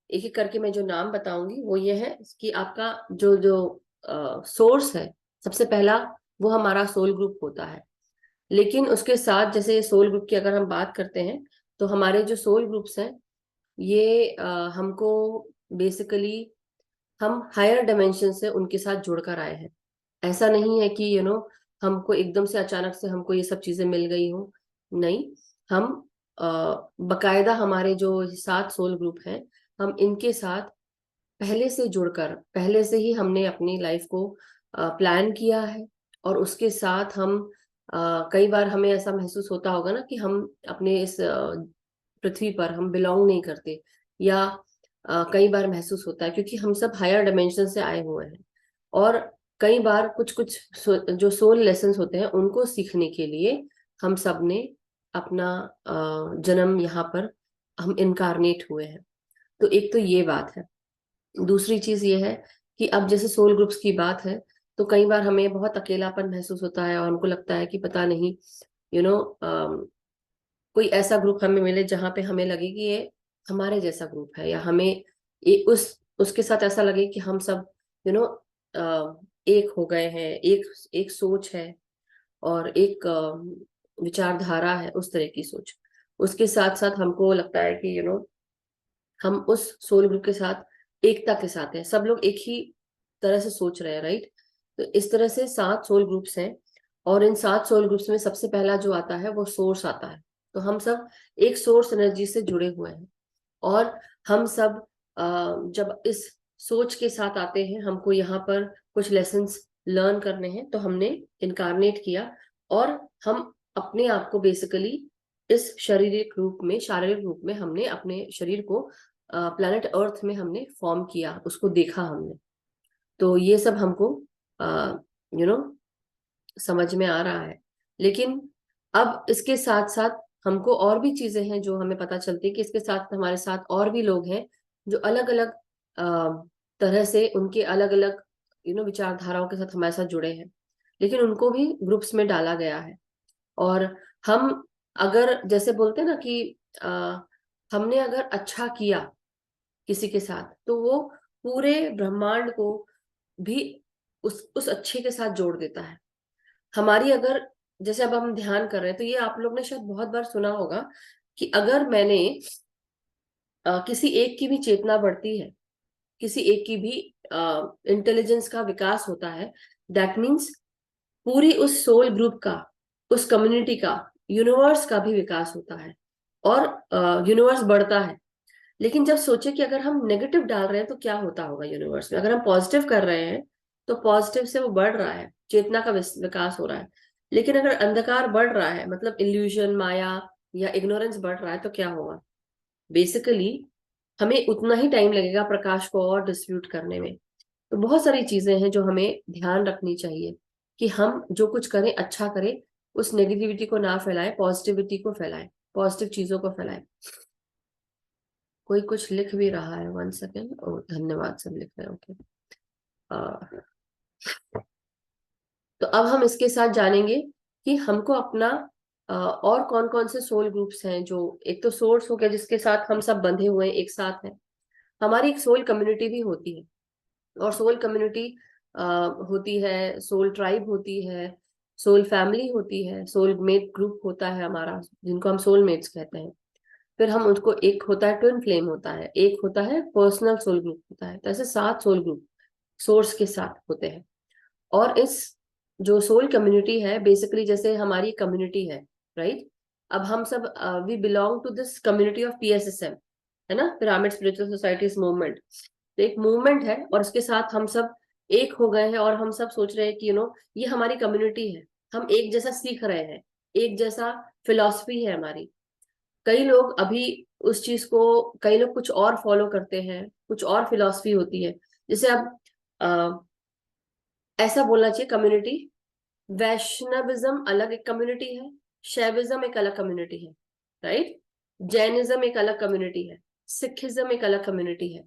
एक एक करके मैं जो नाम बताऊंगी वो ये है कि आपका जो जो सोर्स है, सबसे पहला वो हमारा सोल ग्रुप होता है। लेकिन उसके साथ, जैसे सोल ग्रुप की अगर हम बात करते हैं, तो हमारे जो सोल ग्रुप्स हैं, ये हमको बेसिकली, हम हायर डायमेंशन से उनके साथ जुड़कर आए हैं। ऐसा नहीं है कि हमको एकदम से अचानक से हमको ये सब चीजें मिल गई हो। नहीं, हम बकायदा हमारे जो 7 सोल ग्रुप हैं, हम इनके साथ पहले से जुड़कर, पहले से ही हमने अपनी लाइफ को प्लान किया है। और उसके साथ हम कई बार हमें ऐसा महसूस होता होगा ना कि हम अपने इस पृथ्वी पर हम बिलोंग नहीं करते, या कई बार महसूस होता है क्योंकि हम सब हायर डायमेंशन से आए हुए हैं। और कई बार कुछ कुछ जो सोल लेसन्स होते हैं, उनको सीखने के लिए हम सब ने अपना जन्म यहाँ पर हम इनकारनेट हुए हैं। तो एक तो ये बात है। दूसरी चीज ये है कि अब जैसे सोल ग्रुप्स की बात है, तो कई बार हमें बहुत अकेलापन महसूस होता है, और हमको लगता है कि पता नहीं, यू नो कोई ऐसा ग्रुप हमें मिले जहाँ पे हमें लगे कि ये हमारे जैसा ग्रुप है, या हमें उसके साथ ऐसा लगे कि हम सब यू नो एक हो गए हैं, एक एक सोच है, और एक विचारधारा है, उस तरह की सोच। उसके साथ साथ हमको लगता है कि हम उस सोल ग्रुप के साथ एकता के साथ हैं, सब लोग एक ही तरह से सोच रहे हैं, राइट। तो इस तरह से 7 सोल ग्रुप्स हैं, और इन 7 सोल ग्रुप्स में सबसे पहला जो आता है वो सोर्स आता है। तो हम सब एक सोर्स एनर्जी से जुड़े हुए हैं, और हम सब जब इस सोच के साथ आते हैं, हमको यहाँ पर कुछ लेसन्स लर्न करने हैं, तो हमने इनकारनेट किया, और हम अपने आप को बेसिकली इस शारीरिक रूप में हमने अपने शरीर को प्लैनेट अर्थ में हमने फॉर्म किया, उसको देखा हमने। तो ये सब हमको यू नो समझ में आ रहा है। लेकिन अब इसके साथ साथ हमको और भी चीजें हैं जो हमें पता चलती है कि इसके साथ हमारे साथ और भी लोग हैं जो अलग अलग तरह से, उनके अलग अलग विचारधाराओं के साथ हमारे साथ जुड़े हैं, लेकिन उनको भी ग्रुप्स में डाला गया है। और हम अगर जैसे बोलते हैं ना कि हमने अगर अच्छा किया किसी के साथ, तो वो पूरे ब्रह्मांड को भी उस अच्छे के साथ जोड़ देता है। हमारी अगर, जैसे अब हम ध्यान कर रहे हैं, तो ये आप लोग ने शायद बहुत बार सुना होगा कि अगर मैंने किसी एक की भी चेतना बढ़ती है, किसी एक की भी इंटेलिजेंस का विकास होता है, दैट मीन्स पूरी उस सोल ग्रुप का, उस कम्युनिटी का, यूनिवर्स का भी विकास होता है, और यूनिवर्स बढ़ता है। लेकिन जब सोचे कि अगर हम नेगेटिव डाल रहे हैं तो क्या होता होगा यूनिवर्स में, अगर हम पॉजिटिव कर रहे हैं तो पॉजिटिव से वो बढ़ रहा है, चेतना का विकास हो रहा है। लेकिन अगर अंधकार बढ़ रहा है, मतलब इल्यूजन, माया या इग्नोरेंस बढ़ रहा है, तो क्या होगा? बेसिकली हमें उतना ही टाइम लगेगा प्रकाश को और डिस्ट्रीब्यूट करने में। तो बहुत सारी चीजें हैं जो हमें ध्यान रखनी चाहिए कि हम जो कुछ करें अच्छा करें, उस नेगेटिविटी को ना फैलाएं, पॉजिटिविटी को फैलाएं, पॉजिटिव चीजों को फैलाएं। कोई कुछ लिख भी रहा है, 1 सेकेंड। ओ धन्यवाद, सब लिख रहे हैं, ओके। तो अब हम इसके साथ जानेंगे कि हमको अपना और कौन कौन से सोल ग्रुप्स हैं। जो एक तो सोर्स हो गया जिसके साथ हम सब बंधे हुए हैं, एक साथ हैं। हमारी एक सोल कम्युनिटी भी होती है, और सोल कम्युनिटी होती है, सोल ट्राइब होती है, सोल फैमिली होती है, सोल मेट ग्रुप होता है हमारा, जिनको हम सोल मेट्स कहते हैं। फिर हम उसको, एक होता है ट्विन फ्लेम होता है, एक होता है पर्सनल सोल ग्रुप होता है। तो ऐसे 7 सोल ग्रुप सोर्स के साथ होते हैं। और इस जो सोल कम्युनिटी है, बेसिकली जैसे हमारी कम्युनिटी है, राइट। अब हम सब we belong to this community of PSSM, है ना, पिरामिड स्पिरिचुअल सोसाइटीज मूवमेंट। तो एक मूवमेंट है, और उसके साथ हम सब एक हो गए हैं, और हम सब सोच रहे हैं कि ये हमारी कम्युनिटी है, हम एक जैसा सीख रहे हैं, एक जैसा फिलॉसफी है हमारी। कई लोग अभी उस चीज को, कई लोग कुछ और फॉलो करते हैं, कुछ और फिलॉसफी होती है। जैसे अब ऐसा बोलना चाहिए, कम्युनिटी, वैष्णविज्म अलग एक कम्युनिटी है, शैविज्म एक अलग कम्युनिटी है, राइट। जैनिज्म एक अलग कम्युनिटी है, सिखिज्म एक अलग कम्युनिटी है।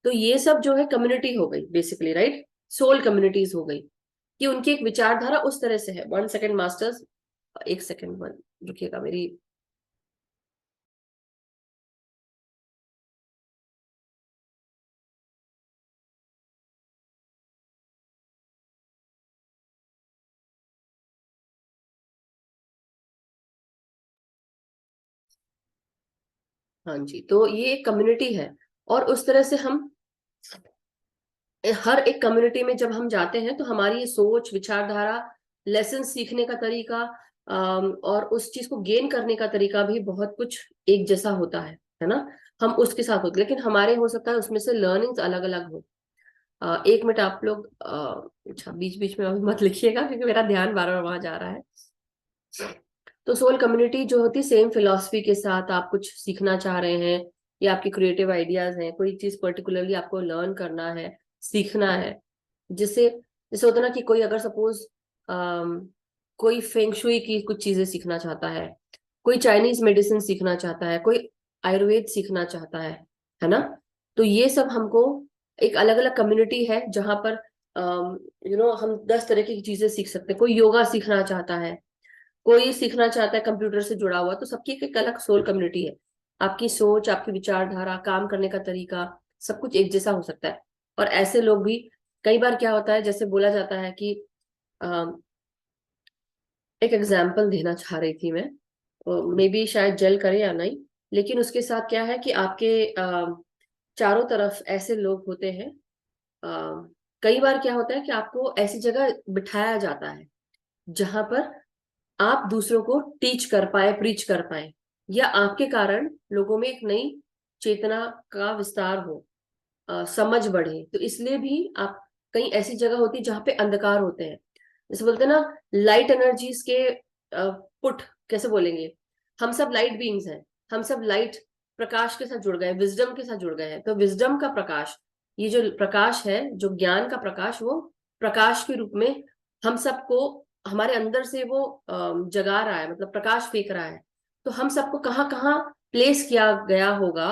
तो ये सब जो है कम्युनिटी हो गई बेसिकली, राइट। सोल कम्युनिटीज हो गई कि उनकी एक विचारधारा उस तरह से है। 1 सेकेंड मास्टर्स, 1 सेकेंड, रुकिएगा मेरी। हाँ जी, तो ये एक कम्युनिटी है, और उस तरह से हम हर एक कम्युनिटी में जब हम जाते हैं तो हमारी सोच, विचारधारा, लेसन सीखने का तरीका, और उस चीज को गेन करने का तरीका भी बहुत कुछ एक जैसा होता है ना। हम उसके साथ होते, लेकिन हमारे हो सकता है उसमें से लर्निंग्स अलग अलग हो। 1 मिनट आप लोग अच्छा बीच बीच में अभी मत लिखिएगा, क्योंकि मेरा ध्यान बार बार वहां जा रहा है। तो सोल कम्युनिटी जो होती है, सेम फिलॉसफी के साथ आप कुछ सीखना चाह रहे हैं, या आपकी क्रिएटिव आइडियाज हैं, कोई चीज पर्टिकुलरली आपको लर्न करना है, सीखना है। जिससे जैसे होता है ना कि कोई अगर सपोज कोई फेंगशुई की कुछ चीजें सीखना चाहता है, कोई चाइनीज मेडिसिन सीखना चाहता है, कोई आयुर्वेद सीखना चाहता है ना। तो ये सब हमको एक अलग अलग कम्युनिटी है जहां पर हम 10 तरह की चीजें सीख सकते हैं। कोई योगा सीखना चाहता है, कोई सीखना चाहता है कंप्यूटर से जुड़ा हुआ, तो सबकी एक अलग सोल कम्युनिटी है। आपकी सोच, आपकी विचारधारा, काम करने का तरीका, सब कुछ एक जैसा हो सकता है। और ऐसे लोग भी, कई बार क्या होता है, जैसे बोला जाता है कि एक एग्जाम्पल देना चाह रही थी मैं, मे बी शायद जेल करे या नहीं, लेकिन उसके साथ क्या है कि आपके चारों तरफ ऐसे लोग होते हैं। अ, कई बार क्या होता है कि आपको ऐसी जगह बिठाया जाता है जहां पर आप दूसरों को टीच कर पाए, प्रीच कर पाए, या आपके कारण लोगों में एक नई चेतना का विस्तार हो, समझ बढ़े। तो इसलिए भी आप, कहीं ऐसी जगह होती है जहां पे अंधकार होते हैं, जैसे बोलते हैं ना, लाइट एनर्जीज के पुट, कैसे बोलेंगे, हम सब लाइट बीइंग्स हैं, हम सब लाइट प्रकाश के साथ जुड़ गए, विजडम के साथ जुड़ गए हैं। तो विजडम का प्रकाश, ये जो प्रकाश है, जो ज्ञान का प्रकाश, वो प्रकाश के रूप में हम सबको, हमारे अंदर से वो जगा रहा है, मतलब प्रकाश फेंक रहा है। तो हम सबको कहाँ कहाँ प्लेस किया गया होगा,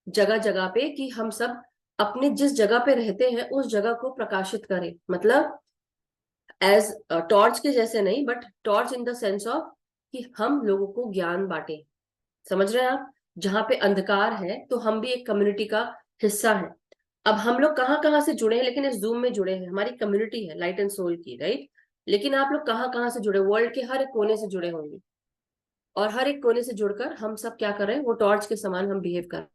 जगह जगह पे, कि हम सब अपने जिस जगह पे रहते हैं उस जगह को प्रकाशित करें, मतलब एज टॉर्च के जैसे नहीं, but torch in the sense of कि हम लोगों को ज्ञान बांटे। समझ रहे हैं आप? जहां पे अंधकार है तो हम भी एक कम्युनिटी का हिस्सा है। अब हम लोग कहाँ कहाँ से जुड़े हैं, लेकिन इस जूम में जुड़े हैं, हमारी कम्युनिटी है लाइट एंड सोल की, राइट? लेकिन आप लोग कहाँ कहाँ से जुड़े, वर्ल्ड के हर एक कोने से जुड़े होंगे, और हर एक कोने से जुड़कर हम सब क्या कर रहे हैं, वो टॉर्च के समान हम बिहेव कर रहे हैं।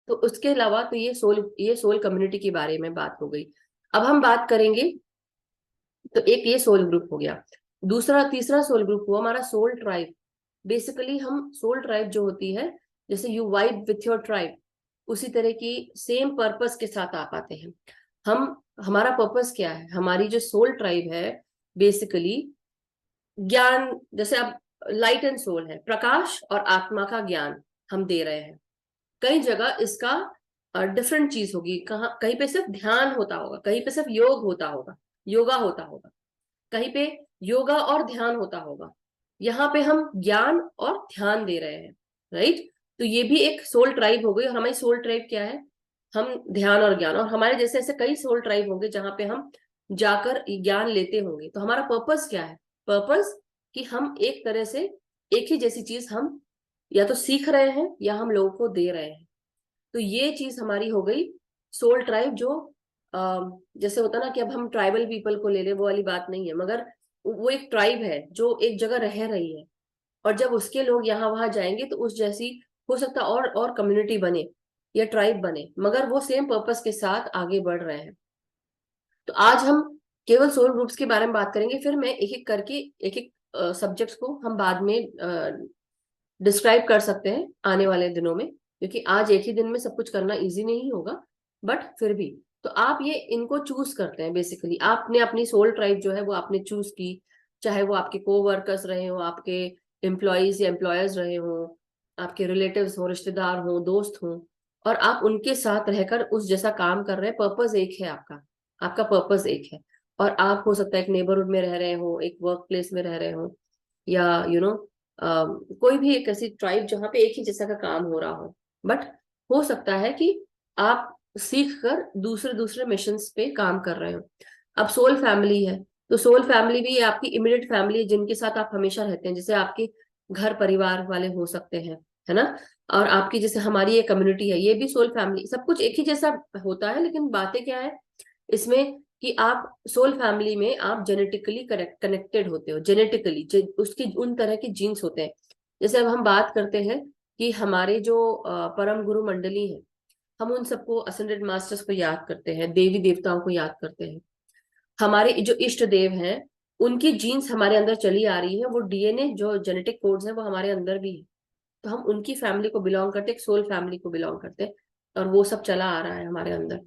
तो उसके अलावा तो ये सोल कम्युनिटी के बारे में बात हो गई। अब हम बात करेंगे, तो एक ये सोल ग्रुप हो गया। दूसरा, तीसरा सोल ग्रुप हुआ हमारा सोल ट्राइब। बेसिकली हम सोल ट्राइब जो होती है, जैसे you vibe with your tribe, उसी तरह की सेम पर्पस के साथ आप आते हैं। हम, हमारा पर्पस क्या है, हमारी जो सोल ट्राइब है, बेसिकली ज्ञान, जैसे अब लाइट एंड सोल है, प्रकाश और आत्मा का ज्ञान हम दे रहे हैं। कई जगह इसका डिफरेंट चीज होगी, कहाँ कहीं पे सिर्फ ध्यान होता होगा, कहीं पे सिर्फ योग होता होगा, योगा होता होगा, कहीं पे योगा और ध्यान होता होगा। यहाँ पे हम ज्ञान और ध्यान दे रहे हैं, राइट? तो ये भी एक सोल ट्राइब हो गई। और हमारी सोल ट्राइब क्या है, हम ध्यान और ज्ञान, और हमारे जैसे ऐसे कई सोल ट्राइब होंगे जहां पे हम जाकर ज्ञान लेते होंगे। तो हमारा पर्पस क्या है, पर्पस कि हम एक तरह से एक ही जैसी चीज हम या तो सीख रहे हैं या हम लोगों को दे रहे हैं। तो ये चीज हमारी हो गई सोल ट्राइब, जो जैसे होता ना कि अब हम ट्राइबल पीपल को ले ले, वो वाली बात नहीं है, मगर वो एक ट्राइब है जो एक जगह रह रही है, और जब उसके लोग यहाँ वहां जाएंगे तो उस जैसी हो सकता और कम्युनिटी बने या ट्राइब बने, मगर वो सेम पर्पस के साथ आगे बढ़ रहे हैं। तो आज हम केवल सोल ग्रुप्स के बारे में बात करेंगे, फिर मैं एक एक करके एक एक सब्जेक्ट्स को हम बाद में डिस्क्राइब कर सकते हैं आने वाले दिनों में, क्योंकि आज एक ही दिन में सब कुछ करना इजी नहीं होगा, बट फिर भी। तो आप ये इनको चूज करते हैं, बेसिकली आपने अपनी सोल ट्राइब जो है वो आपने चूज की, चाहे वो आपके को वर्कर्स रहे हो, आपके एम्प्लॉयज या एम्प्लॉयर्स रहे हो, आपके रिलेटिव्स हो, रिश्तेदार हो, दोस्त हो, और आप उनके साथ रहकर उस जैसा काम कर रहे हैं। पर्पस एक है आपका, आपका पर्पस एक है। और आप हो सकता है एक नेबरहुड में रह रहे हो, एक वर्क प्लेस में रह रहे हो, या कोई भी एक ऐसी ट्राइब जहाँ पे एक ही जैसा का काम हो रहा हो, बट हो सकता है कि आप सीख कर दूसरे दूसरे मिशंस पे काम कर रहे हो। अब सोल फैमिली है, तो सोल फैमिली भी आपकी इमीडिएट फैमिली है, जिनके साथ आप हमेशा रहते हैं, जैसे आपके घर परिवार वाले हो सकते हैं, है ना? और आपकी जैसे हमारी ये कम्युनिटी है, ये भी सोल फैमिली, सब कुछ एक ही जैसा होता है, लेकिन बातें क्या है इसमें, कि आप सोल फैमिली में आप जेनेटिकली कनेक्टेड होते हो, जेनेटिकली उसकी उन तरह के जीन्स होते हैं। जैसे अब हम बात करते हैं कि हमारे जो परम गुरु मंडली है, हम उन सबको असेंडेड मास्टर्स को याद करते हैं, देवी देवताओं को याद करते हैं, हमारे जो इष्ट देव हैं, उनकी जीन्स हमारे अंदर चली आ रही है, वो डीएनए जो जेनेटिक कोड्स हैं वो हमारे अंदर भी है। तो हम उनकी फैमिली को बिलोंग करते हैं, एक सोल फैमिली को बिलोंग करते हैं, और वो सब चला आ रहा है हमारे अंदर।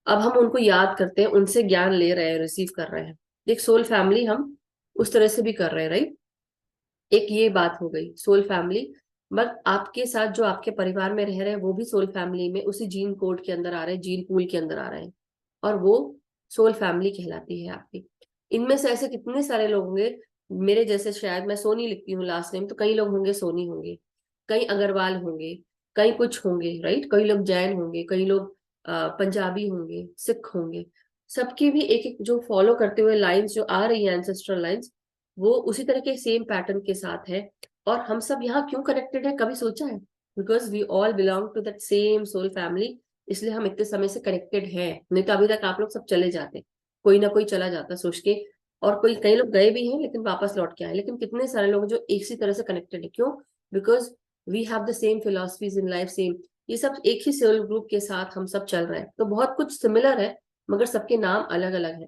अब हम उनको याद करते हैं, उनसे ज्ञान ले रहे हैं, रिसीव कर रहे हैं। एक सोल फैमिली हम उस तरह से भी कर रहे हैं, राइट? एक ये बात हो गई सोल फैमिली। बट आपके साथ जो आपके परिवार में रह रहे हैं वो भी सोल फैमिली में उसी जीन कोड के अंदर आ रहे हैं, जीन पूल के अंदर आ रहे हैं, और वो सोल फैमिली कहलाती है आपकी। इनमें से ऐसे कितने सारे लोग होंगे मेरे जैसे, शायद मैं सोनी लिखती हूँ लास्ट नेम, तो कई लोग होंगे सोनी होंगे, कई अग्रवाल होंगे, कई कुछ होंगे, राइट? कई लोग जैन होंगे, कई लोग पंजाबी होंगे, सिख होंगे। सबकी भी एक एक जो फॉलो करते हुए लाइंस जो आ रही है, एंसेस्ट्रल लाइंस, वो उसी तरह के सेम पैटर्न के साथ है। और हम सब यहाँ क्यों कनेक्टेड है, कभी सोचा है? Because we all belong to that same soul family, इसलिए हम इतने समय से कनेक्टेड हैं। नहीं तो अभी तक आप लोग सब चले जाते, कोई ना कोई चला जाता सोच के, और कोई कई लोग गए भी हैं लेकिन वापस लौट के आए, लेकिन कितने सारे लोग जो एक सी तरह से कनेक्टेड है, क्यों? Because we have the same philosophies in life, same, ये सब एक ही सोल ग्रुप के साथ हम सब चल रहे हैं, तो बहुत कुछ सिमिलर है, मगर सबके नाम अलग अलग है।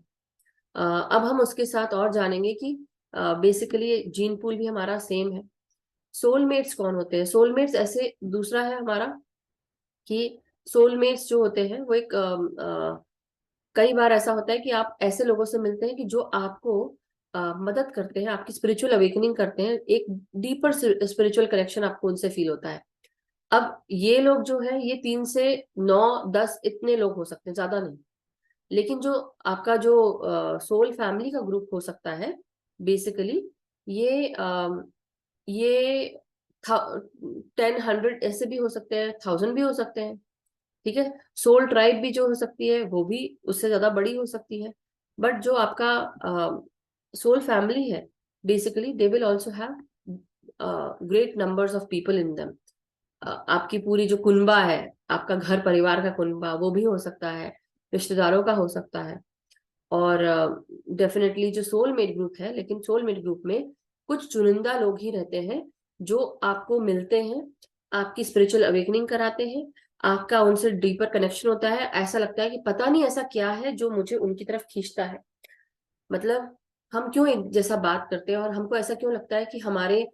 अब हम उसके साथ और जानेंगे कि बेसिकली जीन पूल भी हमारा सेम है। सोलमेट्स कौन होते हैं? सोलमेट्स ऐसे दूसरा है हमारा कि सोलमेट्स जो होते हैं वो एक कई बार ऐसा होता है कि आप ऐसे लोगों से मिलते हैं कि जो आपको मदद करते हैं, आपकी स्पिरिचुअल अवेकनिंग करते हैं, एक डीपर स्पिरिचुअल कनेक्शन आपको उनसे फील होता है। अब ये लोग जो है ये 3 से 9 10 इतने लोग हो सकते हैं, ज्यादा नहीं। लेकिन जो आपका जो सोल फैमिली का ग्रुप हो सकता है, बेसिकली ये ये 10 100 ऐसे भी हो सकते हैं, 1000 भी हो सकते हैं। ठीक है, सोल ट्राइब भी जो हो सकती है वो भी उससे ज्यादा बड़ी हो सकती है। बट जो आपका सोल फैमिली है, basically they will also have great numbers of people in them. आपकी पूरी जो कुनबा है, आपका घर परिवार का कुनबा, वो भी हो सकता है, रिश्तेदारों का हो सकता है। और डेफिनेटली जो सोलमेट ग्रुप है, लेकिन सोलमेट ग्रुप में कुछ चुनिंदा लोग ही रहते हैं जो आपको मिलते हैं, आपकी स्पिरिचुअल अवेकनिंग कराते हैं, आपका उनसे डीपर कनेक्शन होता है, ऐसा लगता है कि पता नहीं ऐसा क्या है जो मुझे उनकी तरफ खींचता है। मतलब हम क्यों एक जैसा बात करते हैं और हमको ऐसा क्यों लगता है कि हमारे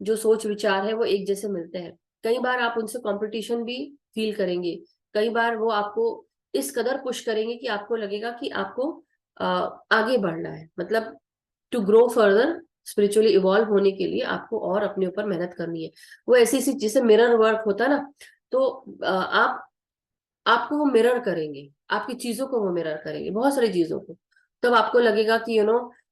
जो सोच विचार है वो एक जैसे मिलते हैं। कई बार आप उनसे कंपटीशन भी फील करेंगे, कई बार वो आपको इस कदर पुश करेंगे कि आपको लगेगा कि आपको आगे बढ़ना है, मतलब to grow further, spiritually evolve होने के लिए आपको और अपने ऊपर मेहनत करनी है। वो ऐसी सी जैसे मिरर वर्क होता है ना, तो आप आपको वो मिरर करेंगे, आपकी चीजों को वो मिरर करेंगे, बहुत सारी चीजों को। तब आपको लगेगा कि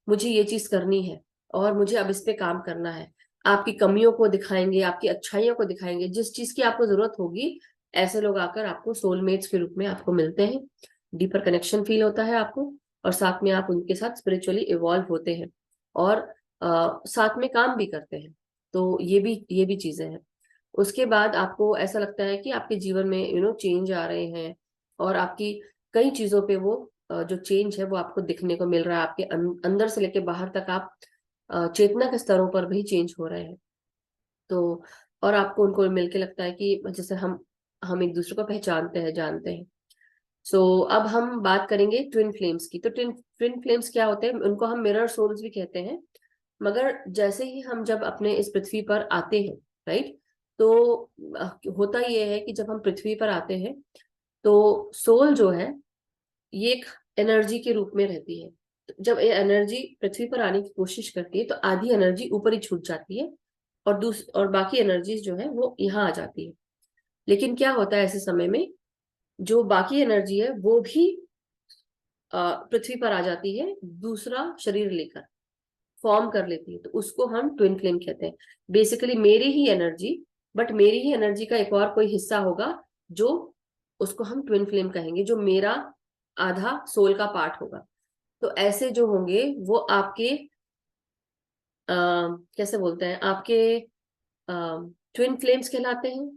मुझे ये चीज करनी है और मुझे अब इस पे काम करना है। आपकी कमियों को दिखाएंगे, आपकी अच्छाइयों को दिखाएंगे, जिस चीज की आपको जरूरत होगी, ऐसे लोग आकर आपको सोलमेट्स के रूप में आपको मिलते हैं। डीपर कनेक्शन फील होता है आपको, और साथ में आप उनके साथ स्पिरिचुअली इवॉल्व होते हैं, और साथ में काम भी करते हैं। तो ये भी चीजें हैं। उसके बाद आपको ऐसा लगता है कि आपके जीवन में चेंज आ रहे हैं, और आपकी कई चीजों पे वो जो चेंज है वो आपको दिखने को मिल रहा है, आपके अंदर से लेके बाहर तक आप चेतना के स्तरों पर भी चेंज हो रहे हैं। तो और आपको उनको मिलके लगता है कि जैसे हम एक दूसरे को पहचानते हैं, जानते हैं। सो अब हम बात करेंगे ट्विन फ्लेम्स की। तो ट्विन ट्विन फ्लेम्स क्या होते हैं? उनको हम मिरर सोल्स भी कहते हैं। मगर जैसे ही हम जब अपने इस पृथ्वी पर आते हैं, राइट, तो होता ये है कि जब हम पृथ्वी पर आते हैं तो सोल जो है ये एक एनर्जी के रूप में रहती है। तो जब ये एनर्जी पृथ्वी पर आने की कोशिश करती है तो आधी एनर्जी ऊपर ही छूट जाती है, और बाकी एनर्जीज जो है वो यहाँ आ जाती है। लेकिन क्या होता है ऐसे समय में, जो बाकी एनर्जी है वो भी पृथ्वी पर आ जाती है, दूसरा शरीर लेकर फॉर्म कर लेती है, तो उसको हम ट्विन फ्लेम कहते हैं। बेसिकली मेरी ही एनर्जी, बट मेरी ही एनर्जी का एक और कोई हिस्सा होगा जो, उसको हम ट्विन फ्लेम कहेंगे, जो मेरा आधा सोल का पार्ट होगा। तो ऐसे जो होंगे वो आपके कैसे बोलते हैं, आपके ट्विन फ्लेम्स कहलाते हैं।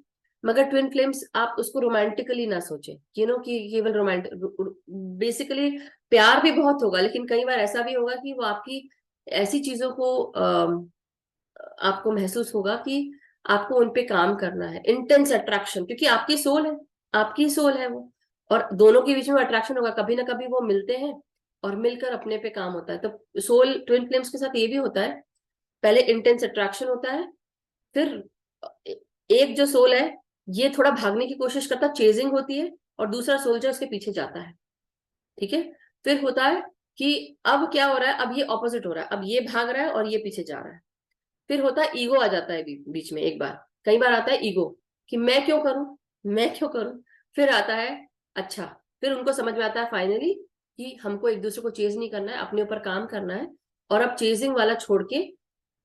मगर ट्विन फ्लेम्स आप उसको रोमांटिकली ना सोचें, कि केवल रोमांटिक, बेसिकली प्यार भी बहुत होगा, लेकिन कई बार ऐसा भी होगा कि वो आपकी ऐसी चीजों को आपको महसूस होगा कि आपको उन पे काम करना है, इंटेंस अट्रैक्शन, क्योंकि आपकी सोल है, आपकी सोल है वो, और दोनों के बीच में अट्रैक्शन होगा, कभी ना कभी वो मिलते हैं और मिलकर अपने पे काम होता है। तो सोल ट्विन फ्लेम्स के साथ ये भी होता है, पहले इंटेंस अट्रैक्शन होता है, फिर एक जो सोल है ये थोड़ा भागने की कोशिश करता है, चेजिंग होती है, और दूसरा सोल जो उसके पीछे जाता है। ठीक है, फिर होता है कि अब क्या हो रहा है, अब ये ऑपोजिट हो रहा है, अब ये भाग रहा है और ये पीछे जा रहा है। फिर होता है ईगो आ जाता है बीच में, एक बार, कई बार आता है ईगो कि मैं क्यों करूं, मैं क्यों करूं। फिर आता है अच्छा, फिर उनको समझ में आता है फाइनली कि हमको एक दूसरे को चेज नहीं करना है, अपने ऊपर काम करना है, और अब चेजिंग वाला छोड़ के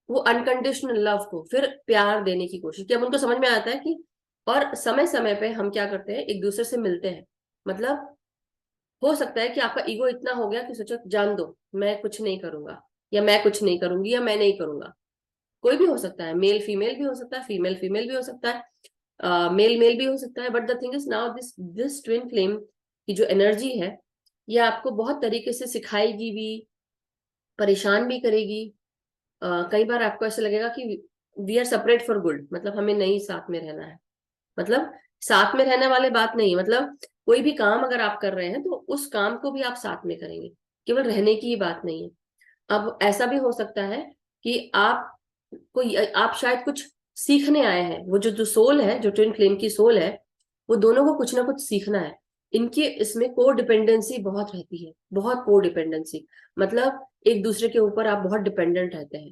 वो अनकंडीशनल लव को, फिर प्यार देने की कोशिश की। अब उनको समझ में आता है कि, और समय समय पे हम क्या करते हैं, एक दूसरे से मिलते हैं। मतलब हो सकता है कि आपका ईगो इतना हो गया कि सोचो जान दो, मैं कुछ नहीं करूंगा, या मैं कुछ नहीं करूंगी, या मैं नहीं करूंगा। कोई भी हो सकता है, मेल फीमेल भी हो सकता है, फीमेल फीमेल भी हो सकता है। मेल मेल भी हो सकता है, but the thing is now this twin flame की जो एनर्जी है ये आपको बहुत तरीके से सिखाएगी भी, परेशान भी करेगी। कई बार आपको ऐसा लगेगा कि we are separate for good, मतलब हमें नहीं साथ में रहना है। मतलब साथ में रहने वाले बात नहीं है, मतलब कोई भी काम अगर आप कर रहे हैं तो उस काम को भी आप साथ में करेंगे, केवल रहने की ही बात नहीं है। अब ऐसा भी हो सकता है कि आप शायद कुछ सीखने आए हैं, वो जो जो सोल है, जो ट्विन फ्लेम की सोल है, वो दोनों को कुछ ना कुछ सीखना है। इनके इसमें को डिपेंडेंसी बहुत रहती है, बहुत को डिपेंडेंसी, मतलब एक दूसरे के ऊपर आप बहुत डिपेंडेंट रहते हैं।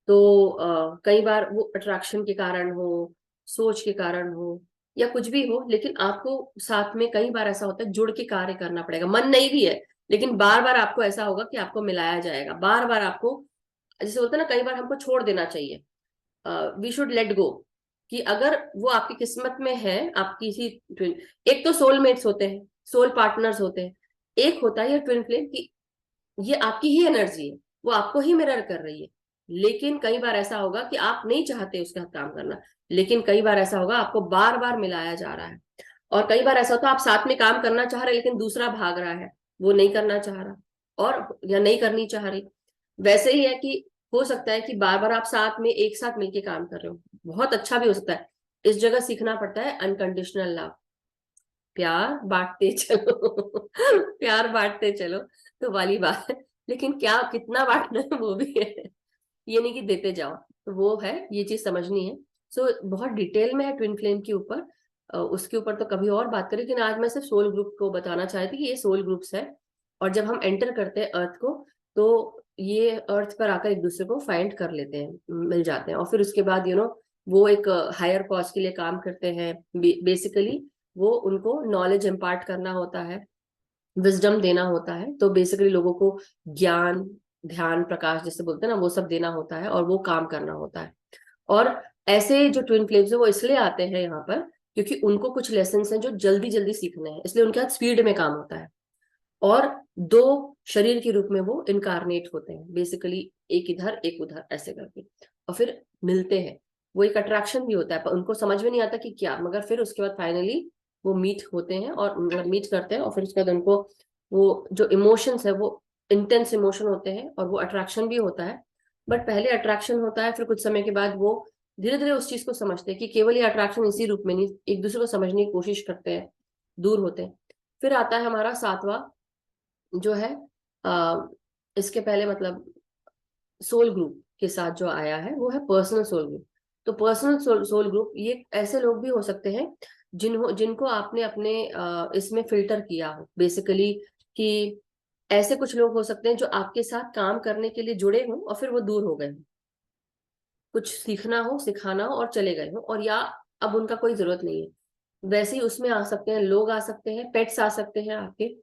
तो कई बार वो अट्रैक्शन के कारण हो, सोच के कारण हो, या कुछ भी हो, लेकिन आपको साथ में कई बार ऐसा होता है जुड़ के कार्य करना पड़ेगा, मन नहीं भी है लेकिन बार बार आपको ऐसा होगा कि आपको मिलाया जाएगा, बार बार आपको, जैसे बोलते हैं ना, कई बार हमको छोड़ देना चाहिए, वी शुड लेट गो, कि अगर वो आपकी किस्मत में है, आप किसी ट्विन, एक तो सोलमेट्स होते हैं, सोल पार्टनर्स होते हैं, एक होता है ये ट्विन फ्लेम की, ये आपकी ही एनर्जी है, वो आपको ही मिरर कर रही है। लेकिन कई बार ऐसा होगा कि आप नहीं चाहते उसके साथ काम करना, लेकिन कई बार ऐसा होगा आपको बार बार मिलाया जा रहा है। और कई बार ऐसा होता है आप साथ में काम करना चाह रहे हैं लेकिन दूसरा भाग रहा है, वो नहीं करना चाह रहा, और या नहीं करनी चाह रही। वैसे ही है कि हो सकता है कि बार बार आप साथ में एक साथ मिलके काम कर रहे हो, बहुत अच्छा भी हो सकता है। इस जगह सीखना पड़ता है अनकंडीशनल लव, प्यार बांटते चलो प्यार बांटते चलो, तो वाली बात है। लेकिन क्या कितना बांटना है वो भी है, ये नहीं कि देते जाओ, तो वो है, ये चीज समझनी है। सो बहुत डिटेल में है ट्विन फ्लेम के ऊपर, उसके ऊपर तो कभी और बात करें, लेकिन आज मैं सिर्फ सोल ग्रुप को बताना चाहती थी कि ये सोल ग्रुप्स है। और जब हम एंटर करते हैं अर्थ को, तो ये अर्थ पर आकर एक दूसरे को फाइंड कर लेते हैं, मिल जाते हैं, और फिर उसके बाद वो एक हायर कॉज के लिए काम करते हैं। बेसिकली वो उनको नॉलेज इम्पार्ट करना होता है, विजडम देना होता है, तो बेसिकली लोगों को ज्ञान, ध्यान, प्रकाश जैसे बोलते हैं ना, वो सब देना होता है और वो काम करना होता है। और ऐसे जो ट्विन फ्लेम्स है वो इसलिए आते हैं यहाँ पर क्योंकि उनको कुछ लेसन हैं जो जल्दी जल्दी सीखने हैं, इसलिए उनके हाथ स्पीड में काम होता है। और दो शरीर के रूप में वो इनकारनेट होते हैं, बेसिकली एक इधर एक उधर ऐसे करके, और फिर मिलते हैं। वो एक अट्रैक्शन भी होता है, पर उनको समझ में नहीं आता कि क्या, मगर फिर उसके बाद फाइनली वो मीट होते हैं, और मतलब मीट करते हैं, और फिर उसके बाद उनको वो जो इमोशंस है वो इंटेंस इमोशन होते हैं, और वो अट्रैक्शन भी होता है। बट पहले अट्रैक्शन होता है, फिर कुछ समय के बाद वो धीरे धीरे उस चीज को समझते हैं कि केवल ये अट्रैक्शन इसी रूप में नहीं, एक दूसरे को समझने की कोशिश करते हैं, दूर होते हैं। फिर आता है हमारा सातवां, जो है आ, इसके पहले मतलब सोल ग्रुप के साथ जो आया है वो है पर्सनल सोल ग्रुप। तो पर्सनल सोल ग्रुप ये ऐसे लोग भी हो सकते हैं जिनको आपने अपने इसमें फिल्टर किया हो, बेसिकली, कि ऐसे कुछ लोग हो सकते हैं जो आपके साथ काम करने के लिए जुड़े हों और फिर वो दूर हो गए हों, कुछ सीखना हो, सिखाना हो और चले गए हों, और या अब उनका कोई जरूरत नहीं है। वैसे ही उसमें आ सकते हैं, लोग आ सकते हैं, पेट्स आ सकते हैं आपके,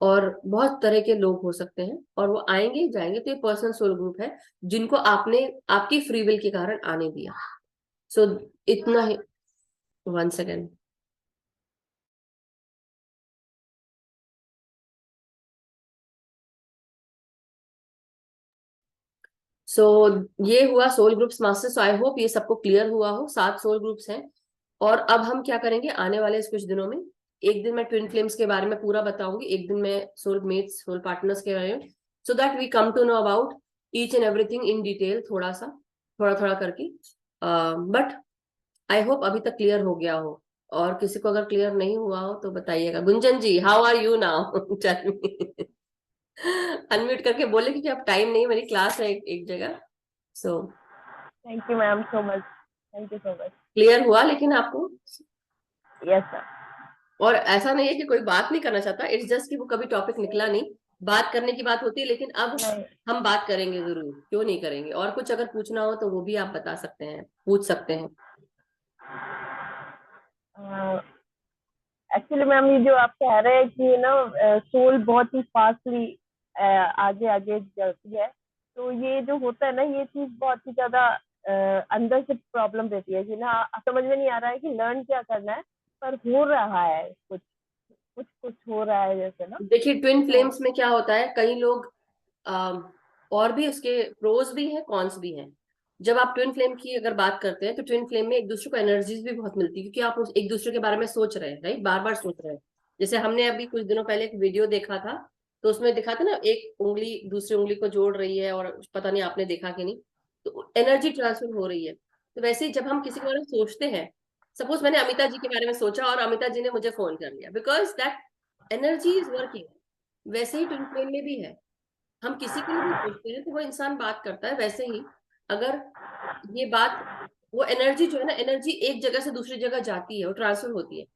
और बहुत तरह के लोग हो सकते हैं, और वो आएंगे जाएंगे। तो ये पर्सनल सोल ग्रुप है जिनको आपने आपकी फ्री विल के कारण आने दिया। सो इतना ही, 1 सेकेंड। सो ये हुआ soul groups master. So I hope ये सबको क्लियर हुआ हो, 7 सोल ग्रुप्स हैं। और अब हम क्या करेंगे आने वाले इस कुछ दिनों में, एक दिन मैं ट्विन फ्लेम्स के बारे में पूरा बताऊंगी, एक दिन मैं सोल मेट्स, सोल पार्टनर्स के बारे में, so that we come to know about each and everything in detail, थोड़ा सा, थोड़ा थोड़ा करके। बट आई होप अभी तक क्लियर हो गया हो, और किसी को अगर क्लियर नहीं हुआ हो तो बताइएगा। Gunjan ji, how are you now? Tell me. Unmute करके बोले क्योंकि अब टाइम नहीं है, मेरी क्लास है एक जगह। सो thank you ma'am so much, thank you so much. Clear हुआ लेकिन आपको? Yes sir. और ऐसा नहीं है कि कोई बात नहीं करना चाहता, इट्स जस्ट कि वो कभी टॉपिक निकला नहीं, बात करने की बात होती है, लेकिन अब नहीं, हम बात करेंगे जरूर, क्यों नहीं करेंगे। और कुछ अगर पूछना हो तो वो भी आप बता सकते हैं, पूछ सकते हैं। एक्चुअली मैम ये जो आप कह रहे हैं कि ना सोल बहुत ही फास्टली आगे आगे चलती है, तो ये जो होता है ना, ये चीज बहुत ही ज्यादा अंदर से प्रॉब्लम रहती है कि ना समझ में नहीं आ रहा है कि लर्न क्या करना है, पर हो रहा है कुछ कुछ कुछ हो रहा है जैसे ना। देखिए ट्विन तो फ्लेम्स में क्या होता है, कई लोग और भी उसके प्रोज भी हैं, कॉन्स भी हैं। जब आप ट्विन फ्लेम की अगर बात करते हैं तो ट्विन फ्लेम में एक दूसरे को एनर्जीज भी बहुत मिलती है, क्योंकि आप एक दूसरे के बारे में सोच रहे हैं, राइट, बार बार सोच रहे हैं। जैसे हमने अभी कुछ दिनों पहले एक वीडियो देखा था, तो उसमें दिखा था ना, एक उंगली दूसरी उंगली को जोड़ रही है, और पता नहीं आपने देखा कि नहीं, तो एनर्जी ट्रांसफर हो रही है। तो वैसे ही जब हम किसी के बारे में सोचते हैं, सपोज मैंने अमिता जी के बारे में सोचा और अमिता जी ने मुझे फोन कर लिया, because that energy is working. वैसे ही ट्विन फ्लेम में भी है, हम किसी के लिए भी सोचते हैं तो वो इंसान बात करता है। वैसे ही अगर ये बात, वो एनर्जी जो है ना, एनर्जी एक जगह से दूसरी जगह जाती है, वो ट्रांसफर होती है।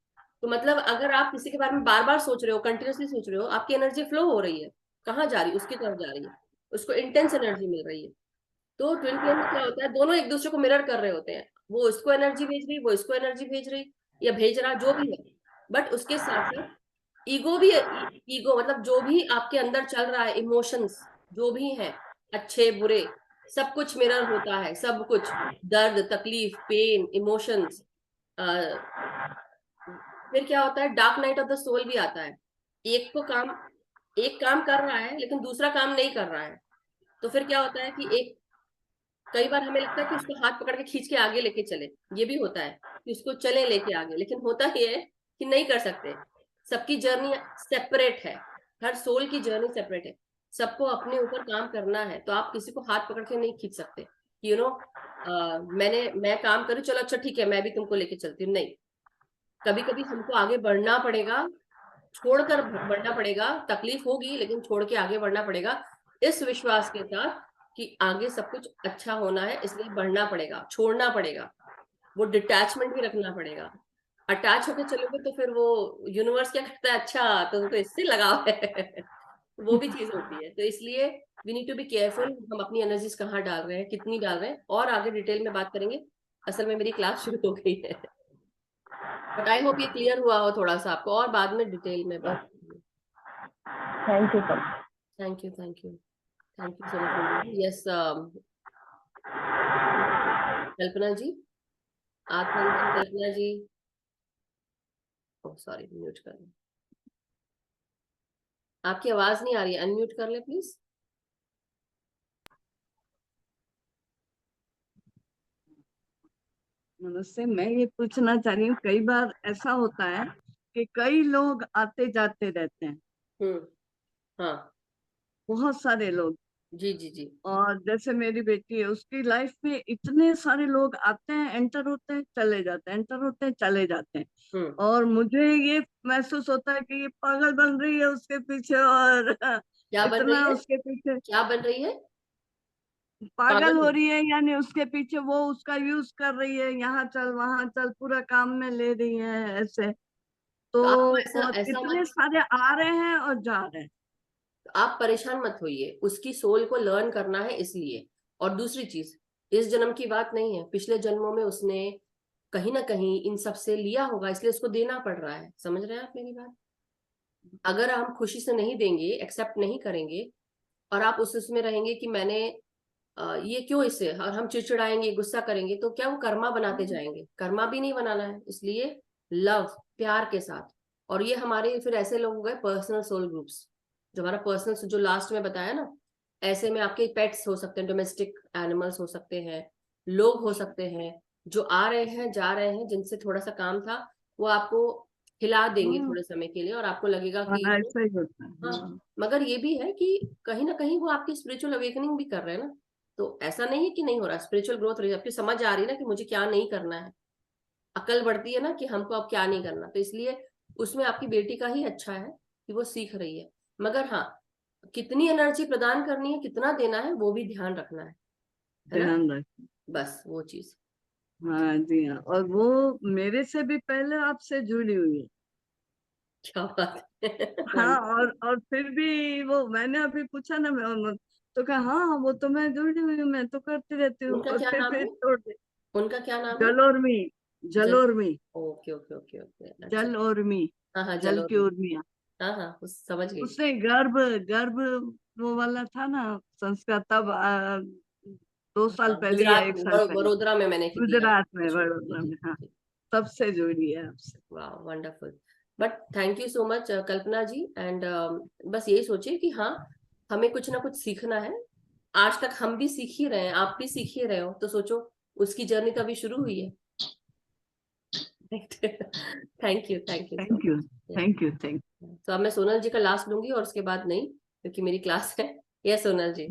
तो मतलब अगर आप किसी के बारे में बार बार सोच रहे हो, कंटिन्यूसली सोच रहे हो, आपकी एनर्जी फ्लो हो रही है, कहाँ जा रही है, उसकी तरफ जा रही है, उसको इंटेंस एनर्जी मिल रही है। तो ट्विन फ्लेम में क्या होता है, दोनों एक दूसरे को मिरर कर रहे होते हैं, वो इसको एनर्जी भेज रही, वो इसको एनर्जी भेज रही, या भेज रहा, जो भी है। बट उसके साथ साथ ईगो भी, ईगो मतलब जो भी आपके अंदर चल रहा है, इमोशंस जो भी हैं, अच्छे बुरे, सब कुछ मिरर होता है, सब कुछ, दर्द, तकलीफ, पेन, इमोशंस। फिर क्या होता है, dark night of the soul भी आता है। एक को काम, एक काम कर रहा है लेकिन दूसरा काम नहीं कर रहा है। तो फिर क्या होता है कि एक, कई बार हमें लगता है कि उसको हाथ पकड़ के खींच के आगे लेके चले, ये भी होता है कि उसको चले लेके आगे, लेकिन होता ये है कि नहीं कर सकते। सबकी जर्नी सेपरेट है, हर सोल की जर्नी सेपरेट है, सबको अपने ऊपर काम करना है। तो आप किसी को हाथ पकड़ के नहीं खींच सकते, यू नो, मैं काम करूँ, चलो अच्छा ठीक है मैं भी तुमको लेके चलती हूँ, नहीं। कभी कभी हमको आगे बढ़ना पड़ेगा, छोड़कर बढ़ना पड़ेगा, तकलीफ होगी लेकिन छोड़ के आगे बढ़ना पड़ेगा, इस विश्वास के साथ कि आगे सब कुछ अच्छा होना है, इसलिए बढ़ना पड़ेगा, छोड़ना पड़ेगा, वो डिटैचमेंट भी रखना पड़ेगा। अटैच होकर चलोगे तो फिर वो यूनिवर्स क्या करता है, अच्छा तो तुमको इससे लगाव है वो भी चीज होती है। तो इसलिए we need to be careful, हम अपनी एनर्जीज कहाँ डाल रहे हैं, कितनी डाल रहे हैं, और आगे डिटेल में बात करेंगे। असल में मेरी क्लास शुरू हो गई है, बट आई होप ये क्लियर हुआ हो थोड़ा सा आपको, और बाद में डिटेल में बात। Thank you so much. Thank you, thank you, thank you so much. Yes, Kalpana ji, आत्मनिर्भर कल्पना जी, सॉरी म्यूट कर लें, आपकी आवाज नहीं आ रही है, अनम्यूट कर ले प्लीज। नमस्ते। मैं ये पूछना चाह रही हूँ, कई बार ऐसा होता है कि कई लोग आते जाते रहते हैं, हाँ, बहुत सारे लोग। जी जी जी। और जैसे मेरी बेटी है, उसकी लाइफ में इतने सारे लोग आते हैं, एंटर होते हैं, चले जाते हैं, एंटर होते हैं, चले जाते हैं। और मुझे ये महसूस होता है कि ये पागल बन रही है उसके पीछे, और क्या बन रही इतना है, उसके पीछे क्या बन रही है, पागल पागल हो है? रही है। यानी उसके पीछे वो उसका यूज कर रही है, यहाँ चल वहां चल, पूरा काम में ले रही है ऐसे। तो तो आपको ऐसा और ऐसा इतने मत, सारे आ रहे हैं और जा रहे हैं। आप परेशान मत होइए, उसकी सोल को लर्न करना है इसलिए। और दूसरी चीज, इस जन्म की बात नहीं है, पिछले जन्मों में उसने कहीं ना कहीं इन सब से लिया होगा, इसलिए उसको देना पड़ रहा है। समझ रहे हैं आप मेरी बात? अगर हम खुशी से नहीं देंगे, एक्सेप्ट नहीं करेंगे, और आप उस उसमें रहेंगे कि मैंने ये क्यों इससे, और हम चिड़चिड़ाएंगे, गुस्सा करेंगे, तो क्या वो कर्मा बनाते जाएंगे? कर्मा भी नहीं बनाना है, इसलिए लव, प्यार के साथ। और ये हमारे फिर ऐसे लोग हो गए पर्सनल सोल ग्रुप्स, जो हमारा पर्सनल, जो लास्ट में बताया ना, ऐसे में आपके पेट्स हो सकते हैं, डोमेस्टिक एनिमल्स हो सकते हैं, लोग हो सकते हैं, जो आ रहे हैं जा रहे हैं, जिनसे थोड़ा सा काम था, वो आपको खिला देंगे हाँ, थोड़े समय के लिए, और आपको लगेगा हाँ, कि ऐसा ही होता है। हाँ। हाँ, मगर ये भी है कि कहीं ना कहीं वो आपकी स्पिरिचुअल अवेकनिंग भी कर रहे हैं ना। तो ऐसा नहीं है कि नहीं हो रहा, स्पिरिचुअल ग्रोथ रही है, आपकी समझ आ रही है ना कि मुझे क्या नहीं करना है, अकल बढ़ती है ना कि हमको अब क्या नहीं करना। तो इसलिए उसमें आपकी बेटी का ही अच्छा है कि वो सीख रही है। मगर हाँ, कितनी एनर्जी प्रदान करनी है, कितना देना है, वो भी ध्यान रखना है ना, ध्यान रख। बस वो चीज। हाँ जी, हाँ। और वो मेरे से भी पहले आपसे जुड़ी हुई है। क्या बात है हाँ, और फिर भी वो, मैंने अभी पूछा ना, तो कहा हाँ वो तो मैं जुड़ी हुई हूँ, मैं तो करती रहती हूँ, उनका और क्या नाम फिर है, छोड़ दे। उनका क्या नाम है? जलोर्मी। जल, जलोर्मी। ओके ओके ओके ओके, अच्छा। जल उर्मी। हाँ हाँ, जल जलो, की उर्मियाँ। हाँ हाँ, उस समझ गई। उसने गर्भ, गर्भ वो वाला था ना संस्कार, तब 2 साल हाँ, पहले या गुजरात, 1 साल पहले। वडोदरा में मैंने किया है। गुजरात में, जी वडोदरा जी में, हाँ। जी। तब से जुड़ी है आपसे। वाह, wonderful. But thank you so much Kalpana ji, and बस यही सोचिए कि हाँ, हमें कुछ ना कुछ सीखना है, आज तक हम भी सीख ही रहे हैं, आप भी सीख ही रहे हो, तो सोचो उसकी जर्नी तो अभी शुरू हुई है। Thank you, thank you so thank you, much. Thank you, thank तो अब मैं सोनल जी का लास्ट लूंगी और उसके बाद नहीं, क्योंकि मेरी क्लास है। यस सोनल जी।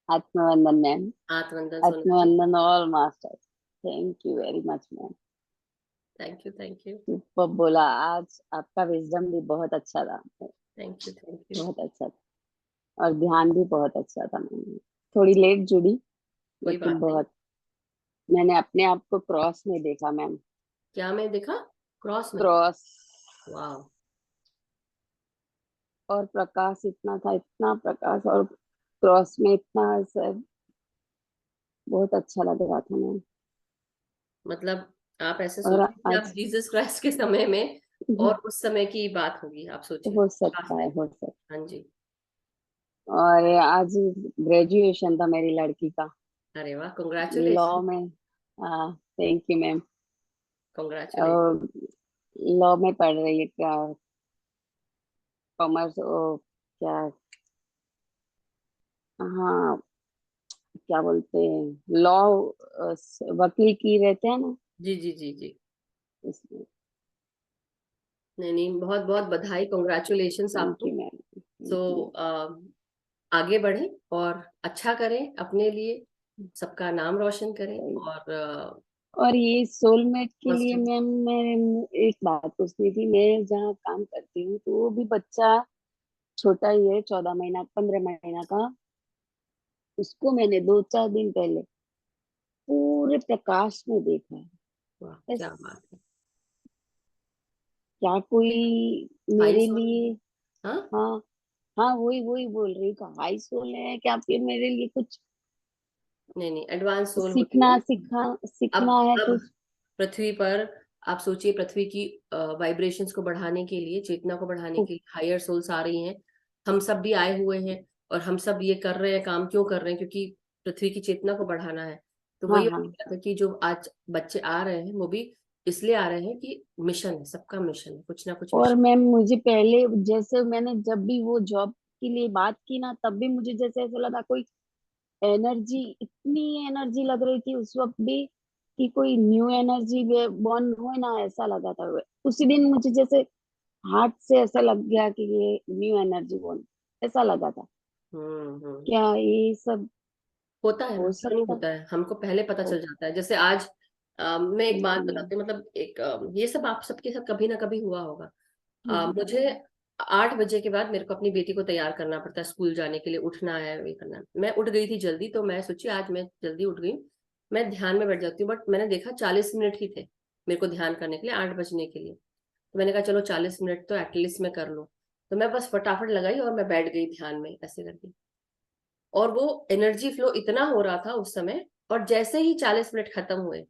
आत्मवंदन मैम, आत्मवंदन सोनल जी। आत्मवंदन all masters, thank you very much ma'am. Thank you, thank you, super बोला आज, आपका विजडम भी बहुत अच्छा था, थैंक यू, थैंक यू। बहुत अच्छा था, और ध्यान भी बहुत अच्छा था मैम। थोड़ी लेट जुड़ी, कोई लेकिन बात नहीं। बहुत, मैंने अपने आप को क्रॉस में देखा मैम, क्या मैं देखा? क्रॉस में? क्रॉस, वाह। और प्रकाश इतना था, इतना प्रकाश, और क्रॉस में इतना सब, बहुत अच्छा लग रहा था मैम। मतलब आप ऐसे और सोचिए कि आप आज जीसस क्राइस्ट के समय में और उस समय की बात होगी, आप सोचिए। हो पास सकता है, में। हो सकता हाँ जी। है। और आज ग्रेजुएशन था मेरी लड़की का, अरे वाह, लॉ कंग्रेचुलेशन। में। हाँ, thank you ma'am. Congratulation. Law में पढ़ रही है, क्या कॉमर्स, ओ क्या, हाँ, क्या बोलते हैं, लॉ, वकील की रहते हैं ना, जी जी जी जी। इसमें। नहीं नहीं, बहुत बहुत बधाई, कंग्रेचुलेशंस थैंक आपको। You ma'am, so thank you. आगे बढ़ें और अच्छा करें अपने लिए, सबका नाम रोशन करें। और और ये सोलमेट के लिए मास्टर। मैम, मैं एक बात पूछनी थी, मैं जहाँ काम करती हूँ तो वो भी बच्चा छोटा ही है, 14 महीना 15 महीना का, उसको मैंने 2-4 दिन पहले पूरे प्रकाश में देखा है। वाह, क्या बस, बात है। क्या कोई हाई मेरे सोल। लिए, हाँ। हाँ, हाँ, वही वही बोल रही हूँ, हाई सोल है क्या, फिर मेरे लिए कुछ नहीं नहीं, एडवांस सोल होती सीखना, है। सीखना है अब कुछ। पृथ्वी पर आप सोचिए, पृथ्वी की वाइब्रेशंस को बढ़ाने के लिए, चेतना को बढ़ाने के लिए हायर सोल्स आ रही हैं। हम सब भी आए हुए हैं, और हम सब ये कर रहे हैं, काम क्यों कर रहे हैं? क्योंकि पृथ्वी की चेतना को बढ़ाना है। तो हाँ, वही हाँ। बात है कि जो आज बच्चे आ रहे हैं वो भी इसलिए आ रहे हैं कि मिशन है, सबका मिशन है, कुछ ना कुछ और मिशन। मैम मुझे पहले, जैसे मैंने जब भी वो जॉब के लिए बात की ना, तब भी मुझे जैसे ऐसा लगा, कोई एनर्जी, इतनी एनर्जी लग रही थी उस वक्त भी, कि कोई न्यू एनर्जी बॉर्न हुए ना, ऐसा लगा था। उसी दिन मुझे जैसे हार्ट से ऐसा लग गया कि ये न्यू एनर्जी बॉर्न, ऐसा लगा था। हम्म। क्या ये सब होता है ना, हो क्यों नहीं सकता होता है, हमको पहले पता हो? चल जाता है। जैसे आज मैं एक बात हम्म, बताती हूँ, मतलब एक ये सब आप सबके साथ कभी ना कभी हुआ होगा। हम्म, मुझे 8 बजे के बाद मेरे को अपनी बेटी को तैयार करना पड़ता है, स्कूल जाने के लिए, उठना है, ये करना है। मैं उठ गई थी जल्दी, तो मैं सोची आज मैं जल्दी उठ गई, मैं ध्यान में बैठ जाती हूँ। बट मैंने देखा 40 मिनट ही थे मेरे को ध्यान करने के लिए, 8 बजने के लिए। तो मैंने कहा चलो 40 मिनट तो एटलीस्ट मैं कर लूँ। तो मैं बस फटाफट लगाई और मैं बैठ गई ध्यान में ऐसे करके। और वो एनर्जी फ्लो इतना हो रहा था उस समय, और जैसे ही 40 मिनट खत्म हुए,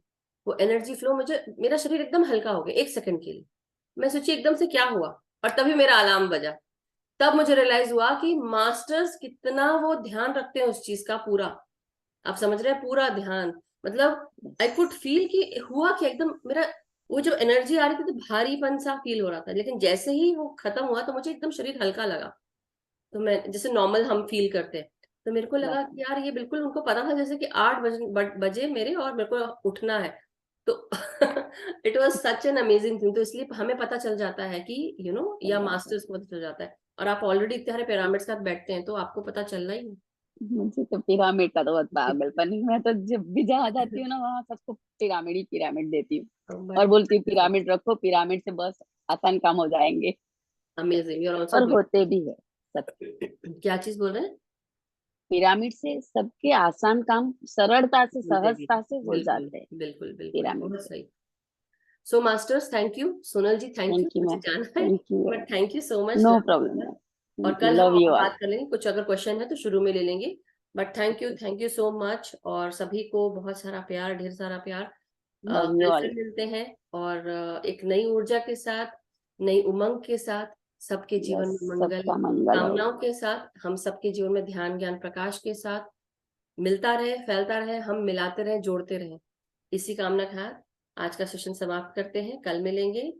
वो एनर्जी फ्लो, मुझे, मेरा शरीर एकदम हल्का हो गया 1 सेकंड के लिए। मैं सोची एकदम से क्या हुआ, और तभी मेरा अलार्म बजा। तब मुझे रियलाइज हुआ कि मास्टर्स कितना वो ध्यान रखते हैं उस चीज का पूरा। आप समझ रहे हैं, पूरा ध्यान। मतलब आई कुड फील कि हुआ कि एकदम मेरा वो जो एनर्जी आ रही थी तो भारीपन सा फील हो रहा था, लेकिन जैसे ही वो खत्म हुआ तो मुझे एकदम शरीर हल्का लगा। तो मैं जैसे नॉर्मल हम फील करते हैं, तो मेरे को लगा कि यार ये बिल्कुल उनको पता था जैसे कि 8 बजे मेरे, और मेरे को उठना है। तो it was such an amazing thing. तो इसलिए हमें पता चल जाता है कि या मास्टर्स को पता चल जाता है। और आप ऑलरेडी इतने सारे पिरामिड के साथ बैठते हैं, तो आपको पता चलना ही है। मुझे तो पिरामिड का तो बहुत पागलपन है, मैं तो जब भी जहाँ जाती हूँ ना, वहाँ सबको पिरामिड ही पिरामिड देती हूँ, और बट बोलती हूँ पिरामिड रखो, पिरामिड से बस आसान काम हो जाएंगे। अमेजिंग, यू आर ऑल्सो और होते ब्यूटीफुल। भी है सब। क्या चीज बोल रहे हैं? पिरामिड से सबके आसान काम सरलता से, बोलते भी सहजता से हो बिल्कुल जाते हैं, बिल्कुल बिल्कुल, पिरामिड बहुत से। सही। So masters, thank you. Sonal ji, thank you, thank you मुझे मैम, जाना है। Thank you, but thank you so much. No problem ma'am, और थैंक यू, कल हम लव यू और ऑल। बात कर लेंगे, कुछ अगर क्वेश्चन है तो शुरू में ले लेंगे। But thank you so much, और सभी को बहुत सारा प्यार, ढेर सारा प्यार। लव यू कल ऑल। फिर मिलते हैं, और एक नई ऊर्जा के साथ, नई उमंग के साथ, सबके जीवन यस, में मंगल सबका मंगल हो। कामनाओं के साथ, हम सबके जीवन में ध्यान ज्ञान प्रकाश के साथ मिलता रहे, फैलता रहे, हम मिलाते रहे, जोड़ते रहे। इसी कामना के साथ आज का सेशन समाप्त करते हैं, कल मिलेंगे।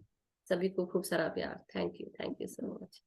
सभी को खूब सारा प्यार। Thank you so much.